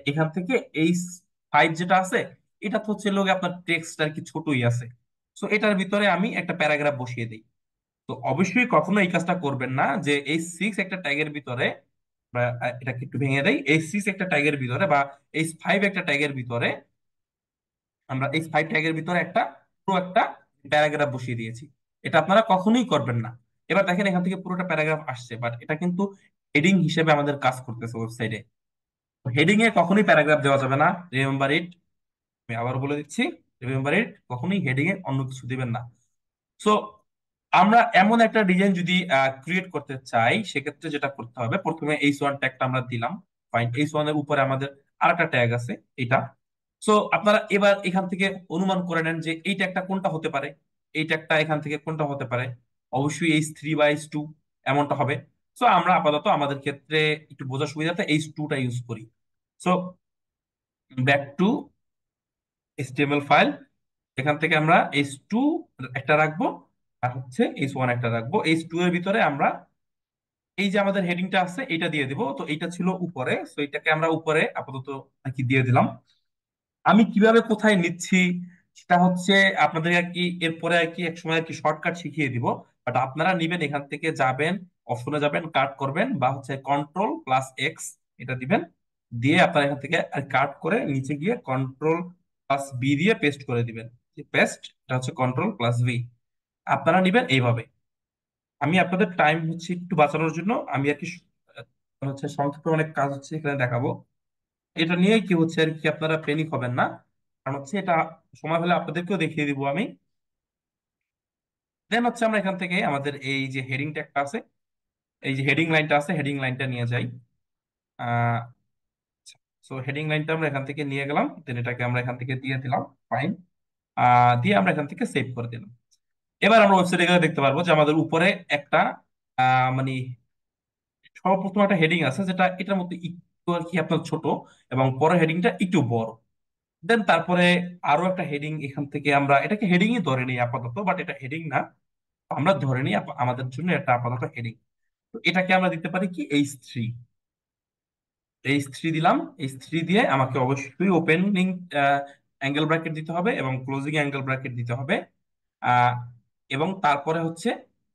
এখান থেকে H5 যেটা আছে এটা তো হচ্ছে লোক আপনার টেক্সট আর কি ছোটই আছে, সো এটার ভিতরে আমি একটা প্যারাগ্রাফ বসিয়ে দিই। তো অবশ্যই কখনো এই কাজটা করবেন না যে H6 একটা ট্যাগের ভিতরে, বা এটাকে একটু ভেঙে দেই, H6 একটা ট্যাগের ভিতরে বা H5 একটা ট্যাগের ভিতরে আমরা H5 ট্যাগের ভিতরে একটা পুরো একটা প্যারাগ্রাফ বসিয়ে দিয়েছি। এটা আপনারা কখনোই করবেন না। এবার দেখেন এখান থেকে পুরোটা প্যারাগ্রাফ আসছে, বাট এটা কিন্তু হেডিং হিসেবে আমাদের কাজ করতেছে ওয়েবসাইটে। হেডিং এ কখনোই প্যারাগ্রাফ দেওয়া যাবে না, রিমেম্বার ইট। আমি আবার বলে দিচ্ছি, রিমেম্বার ইট, কখনোই হেডিং এ অন্য কিছু দিবেন না। সো আমরা এমন একটা ডিজাইন যদি ক্রিয়েট করতে চাই, সেক্ষেত্রে যেটা করতে হবে, প্রথমে H1 ট্যাগটা আমরা দিলাম। ফাইন, H1 এর উপরে আমাদের আরেকটা ট্যাগ আছে, এটা। সো আপনারা এবার এখান থেকে অনুমান করে নেন যে এই ট্যাগটা কোনটা হতে পারে। এই ট্যাগটা এখান থেকে কোনটা হতে পারে, অবশ্যই H3 বা H2 এমনটা হবে। সো আমরা আপাতত আমাদের ক্ষেত্রে একটু বোঝার সুবিধাতে H2টা ইউজ করি। So back to HTML file. এখান থেকে আমরা h2 একটা রাখবো, আর হচ্ছে h1 একটা রাখবো। h2 এর ভিতরে আমরা এই যে আমাদের হেডিংটা আছে এটা দিয়ে দিব। তো এটা ছিল উপরে, তো এটাকে আমরা উপরে আপাতত আর কি দিয়ে দিলাম। আমি কিভাবে কোথায় নিচ্ছি সেটা হচ্ছে আপনাদের আর কি এরপরে আর কি এক সময় আর কি শর্টকাট শিখিয়ে দিব। বাট আপনারা নিবেন, এখান থেকে যাবেন, অপশনে যাবেন, কাট করবেন, বা হচ্ছে Ctrl+X এটা দিবেন। দিয়ে আপনারা এখান থেকে কাট করে নিচে গিয়ে Ctrl+V দিয়ে পেস্ট করে দিবেন। পেস্ট, এটা হচ্ছে Ctrl+V। আপনারা নিবেন এইভাবে। আমি আপনাদের টাইম হচ্ছে একটু বাঁচানোর জন্য আমি আর কি হচ্ছে সংক্ষেপে অনেক কাজ হচ্ছে এখানে দেখাবো। এটা নিয়ে কি হচ্ছে আর কি আপনারা প্যানিক হবেন না, কারণ হচ্ছে এটা সময় হলে আপনাদেরকেও দেখিয়ে দিব আমি। দেন হচ্ছে আমরা এখান থেকে আমাদের এই যে হেডিং ট্যাগটা আছে, এই যে হেডিং লাইনটা আছে, হেডিং লাইনটা নিয়ে যাই। আহ সো হেডিং লাইনটা আমরা এখান থেকে নিয়ে গেলাম, দেন এটাকে আমরা এখান থেকে দিয়ে দিলাম। ফাইন। দিয়ে আমরা এখান থেকে সেভ করে দিলাম। এবার আমরা ওয়েবসাইটে গেলে দেখতে পারবো যে আমাদের উপরে একটা মানে সর্বপ্রথম একটা হেডিং আছে, যেটা এটার মধ্যে একটু আর কি আপনার ছোট, এবং পরের হেডিংটা একটু বড়। দেন তারপরে আরো একটা হেডিং, এখান থেকে আমরা এটাকে হেডিংই ধরে নিই আপাতত, বাট এটা হেডিং না, আমরা ধরে নিই আমাদের জন্য এটা আপাতত হেডিং। তো এটাকে আমরা দিতে পারি কি H3। H3 দিলাম। H3 দিয়ে আমাকে অবশ্যই ওপেনিং অ্যাঙ্গেল ব্র্যাকেট দিতে হবে এবং ক্লোজিং অ্যাঙ্গেল ব্র্যাকেট দিতে হবে। আহ, এবং তারপরে হচ্ছে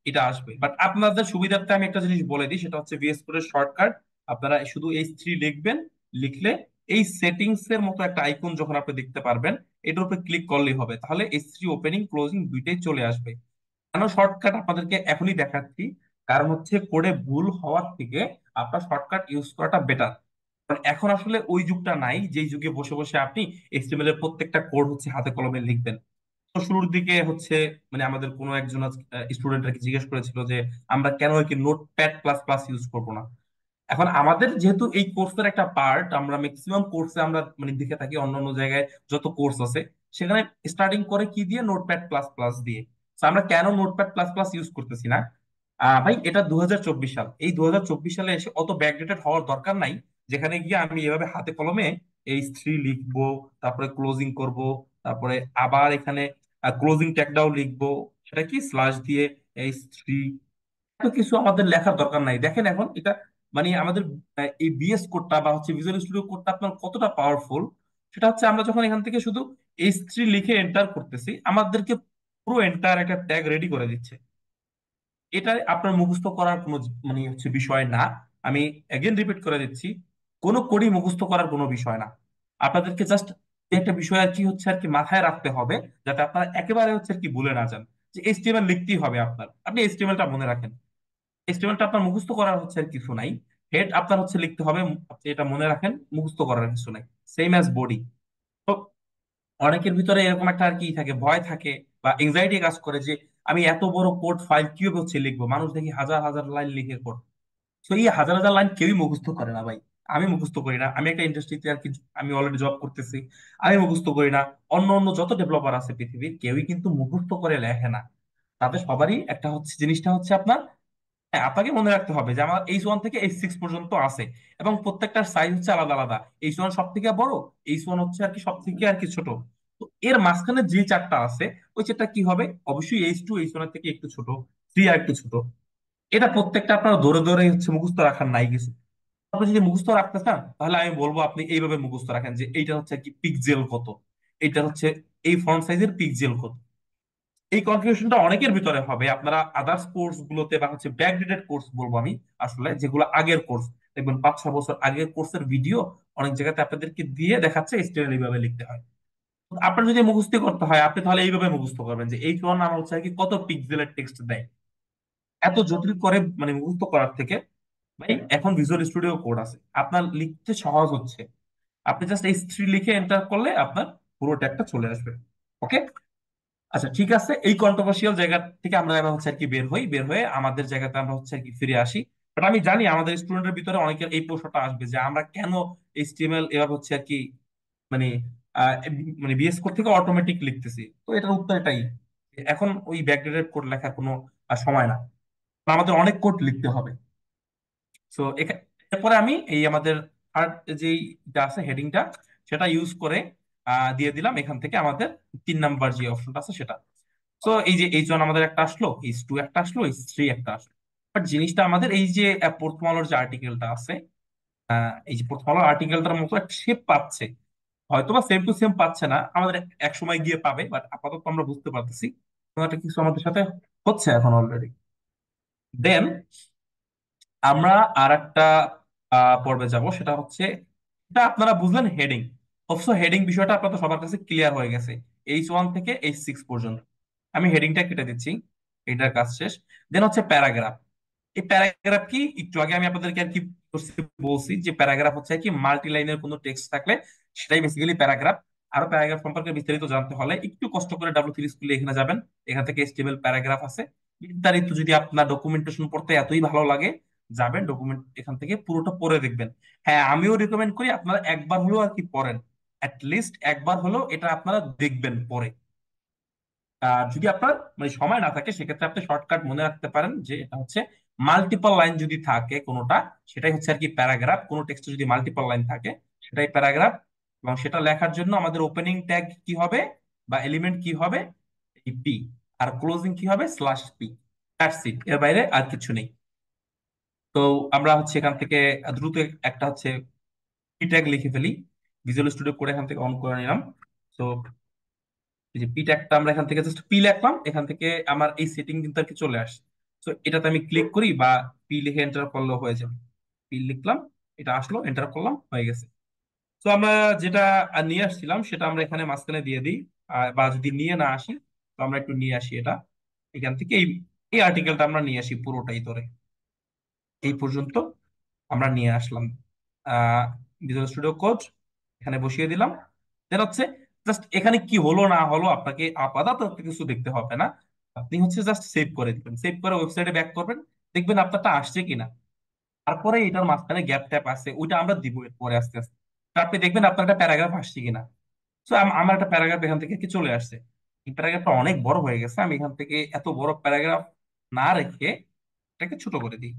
এটা আসবে। বাট আপনাদের সুবিধার্থে আমি একটা জিনিস বলে দিই, সেটা হচ্ছে VS Code এর শর্টকাট। আপনারা শুধু H3 লিখবেন, লিখলে এই সেটিংস এর মতো একটা আইকন যখন আপনি দেখতে পারবেন, এটার উপরে ক্লিক করলেই হবে, তাহলে H3 ওপেনিং ক্লোজিং দুইটাই চলে আসবে। কেন শর্টকাট আপনাদেরকে এখনই দেখাচ্ছি, কারণ হচ্ছে কোডে ভুল হওয়ার থেকে আপনার শর্টকাট ইউজ করাটা বেটার। কারণ এখন আসলে ওই যুগটা নাই, যেই যুগে বসে বসে আপনি HTML এর প্রত্যেকটা কোড হচ্ছে হাতে কলমে লিখবেন। তো শুরুর দিকে হচ্ছে মানে আমাদের কোনো একজন স্টুডেন্ট আর কি জিজ্ঞেস করেছিল যে আমরা কেন কি নোটপ্যাড++ ইউজ করবো না। এখন আমাদের যেহেতু এই কোর্সের একটা পার্ট, আমরা ম্যাক্সিমাম কোর্সে আমরা মানে দেখে থাকি অন্য অন্য জায়গায় যত কোর্স আছে সেখানে স্টার্টিং করে কি দিয়ে, নোটপ্যাড++ দিয়ে। তো আমরা কেন নোটপ্যাড++ ইউজ করতেছি না? ভাই এটা 2024 সাল, এই 2024 সালে এসে অত ব্যাকডেটেড হওয়ার দরকার নাই, যেখানে গিয়ে আমি এভাবে হাতে কলমে H3 লিখবো, তারপরে ক্লোজিং করব, তারপরে আবার এখানে ক্লোজিং ট্যাগটাও লিখবো, সেটা কি স্ল্যাশ দিয়ে H3। এত কিছু আমাদের লেখার দরকার নাই। দেখেন এখন এটা মানে আমাদের এই বিএস কোডটা বা হচ্ছে ভিজুয়াল স্টুডিও কোডটা আপনার কতটা পাওয়ারফুল, সেটা হচ্ছে আমরা যখন এখান থেকে শুধু H3 লিখে এন্টার করতেছি, আমাদেরকে পুরো এন্টার একটা ট্যাগ রেডি করে দিচ্ছে। এটা আপনার মুখস্থ করার কোনো মানে হচ্ছে বিষয় না। আমি এগেন রিপিট করে দিচ্ছি, কোনো কোডই মুখস্থ করার কোনো বিষয় না। আপনাদেরকে জাস্ট একটা বিষয় আর কি হচ্ছে আর কি মাথায় রাখতে হবে, যাতে আপনারা একেবারে হচ্ছে আর কি ভুলে না যান, যে HTML লিখতেই হবে আপনার, আপনি HTML-টা মনে রাখেন। HTML-টা আপনার মুখস্থ করার হচ্ছে আর কিছু নাই। হেড আপনার হচ্ছে লিখতে হবে, আপনি এটা মনে রাখেন, মুখস্থ করার কিছু নাই। Same as body. তো অনেকের ভিতরে এরকম একটা আর কি থাকে, ভয় থাকে বা এংজাইটি কাজ করে যে আমি এত বড় কোড ফাইল কিভাবে হচ্ছে লিখবো, মানুষ দেখি হাজার হাজার লাইন লিখে কোড। তো এই হাজার হাজার লাইন কেউই মুখস্থ করে না ভাই। আমি মুখস্থ করি না, আমি একটা ইন্ডাস্ট্রিতে আর কি আমি অলরেডি জব করতেছি, আমি মুখস্থ করি না। অন্য অন্য যত ডেভেলপার আছে পৃথিবীর, কেউই কিন্তু মুখস্থ করে লেখে না। তাদের সবারই একটা হচ্ছে জিনিসটা হচ্ছে আপনার, হ্যাঁ, আপনাকে মনে রাখতে হবে যে আমার H1 থেকে H6 পর্যন্ত আছে, এবং প্রত্যেকটার সাইজ হচ্ছে আলাদা আলাদা। H1 সব থেকে বড়, H1 হচ্ছে আর কি সব থেকে আর কি ছোট। তো এর মাঝখানে যে চারটা আছে, ওই চারটা কি হবে, অবশ্যই H2 H1 এর থেকে একটু ছোট, 3 আর একটু ছোট। এটা প্রত্যেকটা আপনার ধরে ধরে হচ্ছে মুখস্থ রাখার নাই কিছু। আপনি যদি মুখস্থ রাখতে চান তাহলে আমি বলবো আপনি এইভাবে মুখস্থ রাখেন যে এইটা হচ্ছে কি পিক্সেল কত, এইটা হচ্ছে এই ফন্ট সাইজের পিক্সেল কত। এই কনফিউশনটা অনেকের ভিতরে হবে। আপনারা আদার্স কোর্স গুলোতে বা হচ্ছে ব্যাকডেটেড কোর্স বলবো আমি আসলে, যেগুলো আগের কোর্স, দেখবেন 5-6 বছর আগের কোর্সের ভিডিও অনেক জায়গাতে আপনাদেরকে দিয়ে দেখাচ্ছে HTML এইভাবে লিখতে হয়। তো আপনার যদি মুখস্থ করতে হয়, আপনি তাহলে এইভাবে মুখস্থ করবেন যে H1 নাম হচ্ছে কি কত পিক্সেলের টেক্সট দেয়। এত জটিল করে মানে মুখস্থ করার থেকে ভাই এখন ভিজুয়াল স্টুডিও কোড আছে, আপনার লিখতে সহজ হচ্ছে। আপনি জাস্ট H3 লিখে এন্টার করলে আপনার পুরো ট্যাগটা চলে আসবে। ওকে। আচ্ছা ঠিক আছে, এই কন্ট্রোভার্সিয়াল জায়গা থেকে আমরা এবার হচ্ছে আর কি বের হই, বের হয়ে আমাদের জায়গাতে আমরা হচ্ছে আর কি ফিরে আসি। বাট আমি জানি আমাদের স্টুডেন্টের ভিতরে অনেকের এই প্রশ্নটা আসবে যে আমরা কেন HTML এভাবে হচ্ছে আর কি মানে আহ, মানে বিএস কোড থেকে অটোমেটিক লিখতেছি। তো এটার উত্তর এটাই, এখন ওই ব্যাকডেটেড কোড লেখার কোনো সময় না, আমাদের অনেক কোড লিখতে হবে। তো এরপরে আমি এই আমাদের থার্ড যেইটা আছে হেডিংটা, সেটা ইউজ করে দিয়ে দিলাম এখান থেকে আমাদের 3 নাম্বার যে অপশনটা আছে সেটা। তো এই যে H1 আমাদের একটা আসলো, H2 একটা আসলো, H3 একটা আসলো। বাট জিনিসটা আমাদের এই যে প্রথম আলোর যে আর্টিকেলটা আছে, এই যে প্রথম আলোর আর্টিকেলটার মতো একটা শেপ পাচ্ছে, হয়তোবা সেম টু সেম পাচ্ছে না, আমাদের এক সময় গিয়ে পাবে, বাট আপাতত আমরা বুঝতে পারতেছি কোনো একটা কিছু আমাদের সাথে হচ্ছে এখন অলরেডি। দেন আমরা আর একটা পর্বে যাব, সেটা হচ্ছে, এটা আপনারা বুঝলেন হেডিং। অবশ্য হেডিং বিষয়টা আপনাদের সবার কাছে ক্লিয়ার হয়ে গেছে, H1 থেকে H6 পর্যন্ত। আমি হেডিংটা কেটে দিচ্ছি, এটার কাজ শেষ। দেন হচ্ছে প্যারাগ্রাফ। এই প্যারাগ্রাফ কি, একটু আগে আমি আপনাদেরকে আর কি বলছি যে প্যারাগ্রাফ হচ্ছে কি মাল্টি লাইনের কোনো টেক্সট থাকলে সেটাই বেসিক্যালি প্যারাগ্রাফ। আরো প্যারাগ্রাফ সম্পর্কে বিস্তারিত জানতে হলে একটু কষ্ট করে W3 স্কুলে এখানে যাবেন, এখান থেকে HTML প্যারাগ্রাফ আছে বিস্তারিত। যদি আপনার ডকুমেন্টেশন পড়তে এতই ভালো লাগে, যাবেন ডকুমেন্ট এখান থেকে পুরোটা পড়ে দেখবেন। হ্যাঁ, আমিও রিকমেন্ড করি আপনারা একবার হলেও আর কি পড়েন, লিস্ট একবার হলেও এটা আপনারা দেখবেন পরে। আর যদি আপনার মানে সময় না থাকে, সেক্ষেত্রে আপনি শর্টকাট মনে রাখতে পারেন যে এটা হচ্ছে মাল্টিপল লাইন যদি থাকে কোনোটা, সেটাই হচ্ছে আর কি প্যারাগ্রাফ। কোনো টেক্সটে যদি মাল্টিপল লাইন থাকে সেটাই প্যারাগ্রাফ। এবং সেটা লেখার জন্য আমাদের ওপেনিং ট্যাগ কি হবে বা এলিমেন্ট কি হবে, এই পি। আর ক্লোজিং কি হবে, /p। দ্যাটস ইট, এর বাইরে আর কিছু নেই। তো আমরা হচ্ছে এখান থেকে দ্রুত একটা হচ্ছে পি ট্যাগ লিখে ফেলি। ভিজুয়াল স্টুডিও করে এখান থেকে অন করে নিলাম। তো এই যে পি ট্যাগটা আমরা এখান থেকে জাস্ট পি লিখলাম, এখান থেকে আমার এই সেটিং কিন্তু আর কি চলে আসে। তো এটাতে আমি ক্লিক করি বা পি লিখে এন্টার করলেও হয়ে যাবে। পি লিখলাম, এটা আসলো, এন্টার করলাম, হয়ে গেছে। তো আমরা যেটা নিয়ে আসছিলাম সেটা আমরা এখানে মাঝখানে দিয়ে দিই। বা যদি নিয়ে না আসি, তো আমরা একটু নিয়ে আসি এটা এখান থেকে। এই এই আর্টিকেলটা আমরা নিয়ে আসি পুরোটাই ধরে এই পর্যন্ত আমরা নিয়ে আসলাম। আহ ভিজুয়াল স্টুডিও কোড এখানে বসিয়ে দিলাম। দেন হচ্ছে জাস্ট এখানে কি হলো না হলো আপনাকে আপাতত কিছু দেখতে হবে না। আপনি হচ্ছে জাস্ট সেভ করে দিবেন, সেভ করে ওয়েবসাইটে ব্যাক করবেন, দেখবেন আপনারটা আসছে কিনা। তারপরে এটার মাঝখানে গ্যাপ ট্যাপ আছে, ওইটা আমরা দিব পরে আস্তে আস্তে। তো আপনি দেখবেন আপনার একটা প্যারাগ্রাফ আসছে কিনা। তো আমার একটা প্যারাগ্রাফ এখান থেকে কি চলে আসছে। এই প্যারাগ্রাফটা অনেক বড় হয়ে গেছে, আমি এখান থেকে এত বড় প্যারাগ্রাফ না রেখে এটাকে ছোট করে দিই।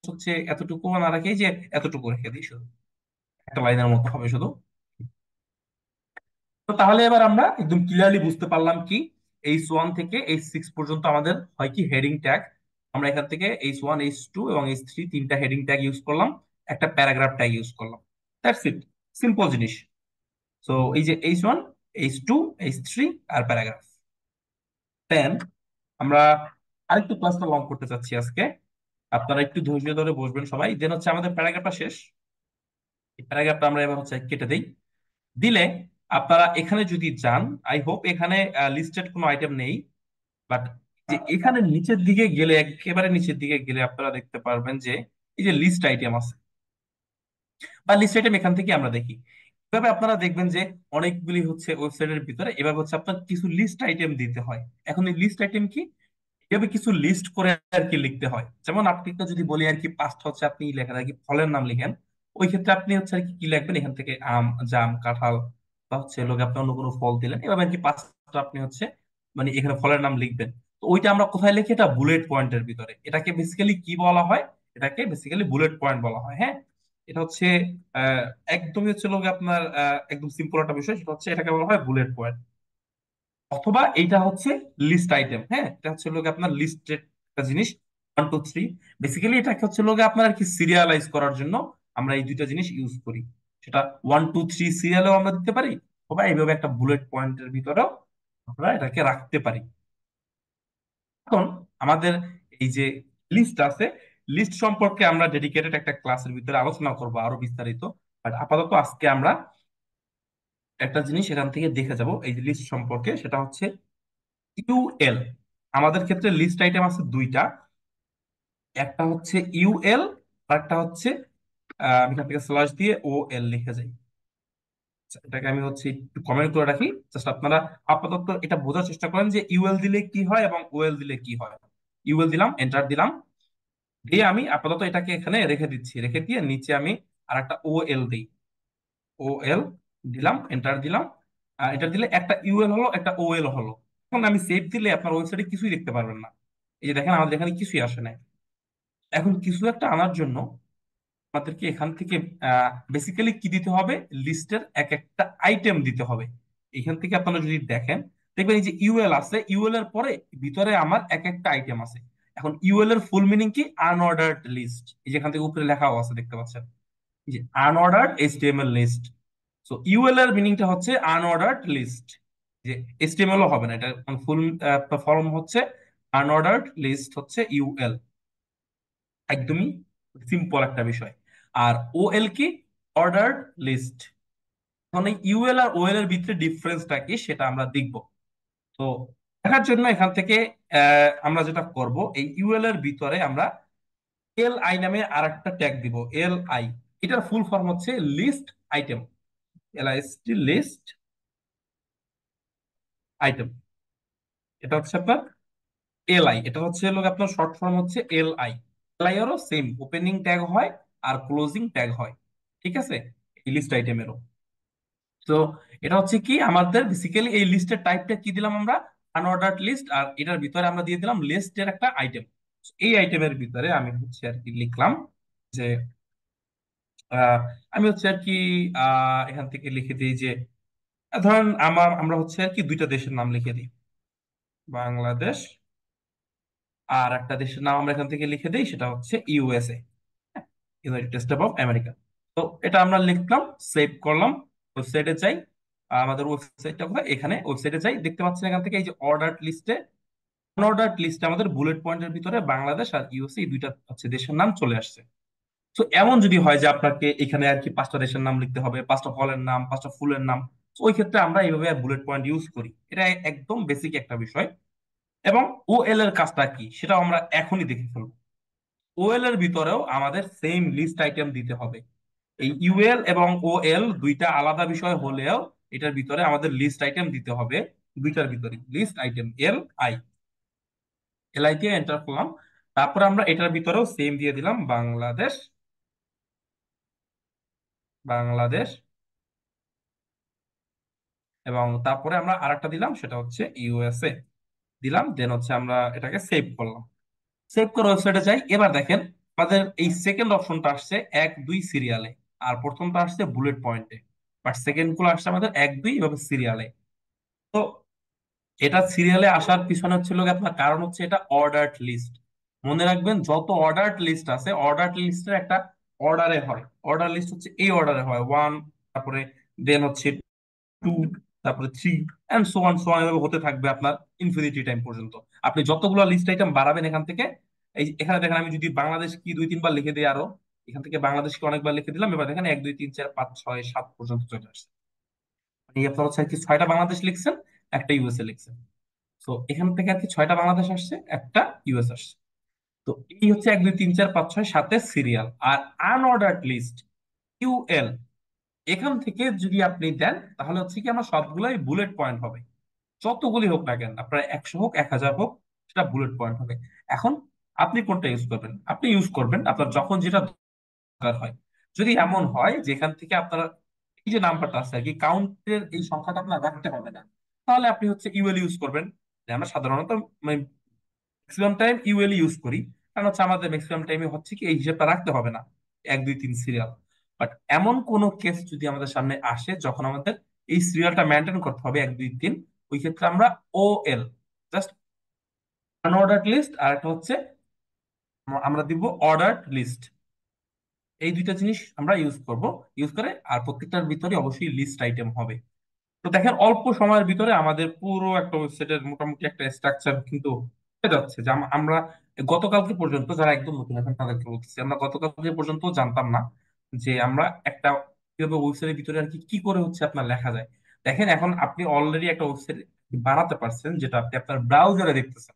হচ্ছে এতটুকু না রেখে যে এতটুকু রেখে দিই, শুধু একটা লাইনের মতো হবে শুধু। তো তাহলে এবার আমরা একদম ক্লিয়ারলি বুঝতে পারলাম কি, H1 থেকে H6 পর্যন্ত আমাদের হয় কি হেডিং ট্যাগ। আমরা এখান থেকে H1, H2 এবং H3 তিনটা হেডিং ট্যাগ ইউজ করলাম, একটা প্যারাগ্রাফ ট্যাগ ইউজ করলাম। দ্যাটস ইট, সিম্পল জিনিস। তো এই যে H1, H2, H3 আর প্যারাগ্রাফ। দেন আমরা আরেকটু ক্লাসটা লং করতে চাচ্ছি আজকে, আপনারা একটু ধৈর্য ধরে বসবেন সবাই। দেন হচ্ছে আমাদের প্যারাগ্রাফটা শেষ, এই প্যারাগ্রাফটা আমরা এবার হচ্ছে কেটে দেই। দিলে আপনারা এখানে যদি যান, আই হোপ এখানে লিস্টেড কোনো আইটেম নেই, বাট যে এখানে নিচের দিকে গেলে, একেবারে নিচের দিকে গেলে আপনারা দেখতে পারবেন যে এই যে লিস্ট আইটেম আছে, বা লিস্ট আইটেম এখান থেকে আমরা দেখি। এভাবে আপনারা দেখবেন যে অনেকগুলি হচ্ছে ওয়েবসাইটের ভিতরে এভাবে হচ্ছে আপনার কিছু লিস্ট আইটেম দিতে হয়। এখন এই লিস্ট আইটেম কি, এভাবে কিছু লিস্ট করে আর কি লিখতে হয়। যেমন আপনি তো যদি বলি আর কি, পাঁচটা হচ্ছে আপনি লেখেন আর কি ফলের নাম লিখেন, ওই ক্ষেত্রে আপনি হচ্ছে আর কি কি লিখবেন, এখান থেকে আম, জাম, কাঁঠাল, বা হচ্ছে লোক আপনি অন্য কোনো ফল দিলেন, এভাবে আর কি পাঁচটা আপনি হচ্ছে মানে এখানে ফলের নাম লিখবেন। তো ওইটা আমরা কোথায় লিখি, এটা বুলেট পয়েন্টের ভিতরে। এটাকে বেসিক্যালি কি বলা হয়, এটাকে বেসিক্যালি বুলেট পয়েন্ট বলা হয়। হ্যাঁ, এটা হচ্ছে আহ একদমই হচ্ছে লোক আপনার একদম সিম্পল একটা বিষয়, সেটা হচ্ছে এটাকে বলা হয় বুলেট পয়েন্ট। অথবা এইটা হচ্ছে লিস্ট আইটেম। হ্যাঁ, এটা হচ্ছে লোকে আপনার লিস্টেড একটা জিনিস, 1 2 3। বেসিক্যালি এটাকে হচ্ছে লোকে আপনার আর কি সিরিয়ালাইজ করার জন্য আমরা এই দুইটা জিনিস ইউজ করি। সেটা 1 2 3 সিরিয়ালেও আমরা দিতে পারি, অথবা এইভাবে একটা বুলেট পয়েন্টের ভিতরেও আমরা এটাকে রাখতে পারি। এখন আমাদের এই যে লিস্ট আছে, লিস্ট সম্পর্কে আমরা ডেডিকেটেড একটা ক্লাসের ভিতরে আলোচনা করবো আরো বিস্তারিত। বাট আপাতত আজকে আমরা একটা জিনিস এখান থেকে দেখে যাব এই যে লিস্ট সম্পর্কে, সেটা হচ্ছে ইউএল। আমাদের ক্ষেত্রে লিস্ট আইটেম আছে দুইটা, একটা হচ্ছে ইউএল আর একটা হচ্ছে আমি এখান থেকে স্ল্যাশ দিয়ে ও এল লিখে যাই। আচ্ছা, এটাকে আমি হচ্ছে একটু কমেন্ট করে রাখি, জাস্ট আপনারা আপাতত এটা বোঝার চেষ্টা করেন যে ইউএল দিলে কি হয় এবং ওএল দিলে কি হয়। ইউএল দিলাম, এন্টার দিলাম, দিয়ে আমি আপাতত এটাকে এখানে রেখে দিচ্ছি, রেখে দিয়ে নিচে আমি আর একটা ও এল দিই। ও এল দিলাম, এন্টার দিলাম। এন্টার দিলে একটা ইউএল হলো, একটা ওএল হলো। এখন আমি সেভ দিলে আপনার ওয়েবসাইটে কিছুই দেখতে পারবেন না। এই যে দেখেন আমাদের এখানে কিছুই আসে নাই। এখন কিছু একটা আনার জন্য আমাদেরকে এখান থেকে বেসিক্যালি কি দিতে হবে, লিস্টের এক একটা আইটেম দিতে হবে। এখান থেকে আপনারা যদি দেখেন, দেখবেন এই যে ইউএল আছে, ইউএল এর পরে ভিতরে আমার এক একটা আইটেম আছে। এখন ইউএল এর ফুল মিনিং কি, আনঅর্ডার্ড লিস্ট। এই যে এখান থেকে উপরে লেখাও আছে, দেখতে পাচ্ছেন, এই যে unordered HTML list. So UL এর মিনিংটা হচ্ছে আনঅর্ডার্ড লিস্ট, যে এইচটিএমএল ও হবে না, এটা ফুল ফর্ম হচ্ছে আনঅর্ডার্ড লিস্ট, হচ্ছে ইউএল। একদমই সিম্পল একটা বিষয়। আর ওএল কি, অর্ডার্ড লিস্ট। এখন এই ইউএল আর ওএল এর ভিতরে ডিফারেন্সটা কি সেটা আমরা দেখব। তো দেখার জন্য এখান থেকে আমরা যেটা করব, এই ইউএল এর ভিতরে আমরা এল আই নামে আর একটা ট্যাগ দিব, এল আই। এটার ফুল ফর্ম হচ্ছে লিস্ট আইটেম, এলআইএসটি, লিস্ট আইটেম। এটা হচ্ছে আপনার এল আই, এটা হচ্ছে হলো আপনার শর্ট ফর্ম হচ্ছে এল আই। এল আই এরও সেম ওপেনিং ট্যাগ হয় আর ক্লোজিং ট্যাগ হয়, ঠিক আছে, এই লিস্ট আইটেমেরও। তো এটা হচ্ছে কি, আমাদের বেসিক্যালি এই লিস্টের টাইপটা কি দিলাম আমরা, আনঅর্ডার্ড লিস্ট, আর এটার ভিতরে আমরা দিয়ে দিলাম লিস্টের একটা আইটেম। এই আইটেমের ভিতরে আমি হচ্ছে আর কি লিখলাম যে আহ, আমি হচ্ছে আর কি এখান থেকে লিখে দিই যে ধরেন আমরা হচ্ছে আর কি দুইটা দেশের নাম লিখে দিই, বাংলাদেশ, আর একটা দেশের নাম আমরা এখান থেকে লিখে দিই, সেটা হচ্ছে USA, United state of America. তো এটা আমরা লিখলাম, সেভ করলাম, ওয়েবসাইটে যাই। আমাদের ওয়েবসাইটটা কোথায়, এখানে ওয়েবসাইটে যাই, দেখতে পাচ্ছেন এখান থেকে এই যে অর্ডার লিস্টে, আনঅর্ডার্ড লিস্টে আমাদের বুলেট পয়েন্টের ভিতরে বাংলাদেশ আর ইউএসএ, এই দুইটা হচ্ছে দেশের নাম চলে আসছে। তো এমন যদি হয় যে আপনাকে এখানে আর কি পাঁচটা দেশের নাম লিখতে হবে, পাঁচটা ফলের নাম, পাঁচটা ফুলের নাম, তো ওই ক্ষেত্রে আমরা এইভাবে বুলেট পয়েন্ট ইউজ করি। এটা একদম বেসিক একটা বিষয়। এবং ওএল এর কাজটা কি সেটাও আমরা এখনই দেখে ফেলবো। ওএল এর ভিতরেও আমাদের সেম লিস্ট আইটেম দিতে হবে। এই ইউএল এবং ওএল দুইটা আলাদা বিষয় হলেও এটার ভিতরে আমাদের লিস্ট আইটেম দিতে হবে। দুইটার ভিতরে list item L I, L I দিয়ে এন্টার করলাম। তারপর আমরা এটার ভিতরেও সেম দিয়ে দিলাম বাংলাদেশ, বাংলাদেশ। এবং তারপরে আমরা আরেকটা দিলাম, সেটা হচ্ছে ইউএসএ দিলাম। দেন হচ্ছে আমরা এটাকে সেভ করলাম। সেভ করে ওয়েবসাইটে যাই। এবার দেখেন আমাদের এই সেকেন্ড অপশনটা আসছে এক দুই সিরিয়ালে, আর প্রথমটা আসছে বুলেট পয়েন্টে। বাট সেকেন্ড গুলো আসছে আমাদের এক দুই এভাবে সিরিয়ালে। তো এটা সিরিয়ালে আসার পিছনে হচ্ছে লোক আপনার কারণ হচ্ছে এটা অর্ডার্ড লিস্ট। মনে রাখবেন, যত অর্ডার্ড লিস্ট আছে, অর্ডার্ড লিস্টের একটা অর্ডারে হয়। অর্ডার লিস্ট হচ্ছে এই অর্ডারে হয়, ওয়ান, তারপরে দেন হচ্ছে টু, তারপরে three, and so on so on, এভাবে হতে থাকবে আপনার ইনফিনিটি টাইম পর্যন্ত। আপনি যতগুলো লিস্ট আইটেম বাড়াবেন এখান থেকে, এই এখানে দেখেন আমি যদি বাংলাদেশ কি দুই তিনবার লিখে দিই, আরো এখান থেকে বাংলাদেশকে অনেকবার লিখে দিলাম, এবার দেখেন এক দুই তিন চার পাঁচ ছয় সাত পর্যন্ত চলে আসছে। মানে এই আপনার হচ্ছে আর কি ছয়টা বাংলাদেশ লিখছেন, একটা ইউএসএ লিখছেন। তো এখান থেকে আর কি ছয়টা বাংলাদেশ আসছে, একটা ইউএস আসছে। তো এই হচ্ছে এক দুই তিন চার পাঁচ ছয় সাতের সিরিয়াল। আর আনঅর্ডার্ড লিস্ট, ইউএল, এখান থেকে যদি আপনি দেন তাহলে হচ্ছে কি আমার সবগুলাই বুলেট পয়েন্ট হবে। যতগুলি হোক না কেন, আপনার 100 হোক 1000 হোক, সেটা বুলেট পয়েন্ট হবে। এখন আপনি কোনটা ইউজ করবেন, আপনি ইউজ করবেন আপনার যখন যেটা দরকার হয়। যদি এমন হয় যেখান থেকে আপনার এই যে নাম্বারটা আছে আর কি, কাউন্টের এই সংখ্যাটা আপনার রাখতে হবে না, তাহলে আপনি হচ্ছে ইউএল ইউজ করবেন। যে আমরা সাধারণত ম্যাক্সিমাম টাইম ইউএল ইউজ করি, কারণ হচ্ছে আমাদের ম্যাক্সিমাম টাইমে হচ্ছে কি এই হিসেবটা রাখতে হবে না, এক দুই তিন সিরিয়াল। বাট এমন কোন কেস যদি আমাদের সামনে আসে যখন আমাদের এই সিরিয়ালটা মেনটেন করতে হবে এক দুই তিন, ওই ক্ষেত্রে আমরা ওএল, জাস্ট আনঅর্ডার্ড লিস্ট, আর একটা হচ্ছে আমরা দিব অর্ডার্ড লিস্ট। এই দুইটা জিনিস আমরা ইউজ করব, ইউজ করে, আর প্রত্যেকটার ভিতরে অবশ্যই লিস্ট আইটেম হবে। তো দেখেন অল্প সময়ের ভিতরে আমাদের পুরো একটা ওয়েবসাইটের মোটামুটি একটা স্ট্রাকচার কিন্তু হয়ে যাচ্ছে। যে আমরা গতকালকে পর্যন্ত, যারা একদম নতুন এখন তাদেরকে বলতেছি, আমরা গতকালকে পর্যন্ত জানতাম না যে আমরা একটা কিভাবে ওয়েবসাইটের ভিতরে আর কি কি করে হচ্ছে আপনার লেখা যায়। দেখেন এখন আপনি অলরেডি একটা ওয়েবসাইট বানাতে পারছেন, যেটা আপনি আপনার ব্রাউজারে দেখতেছেন।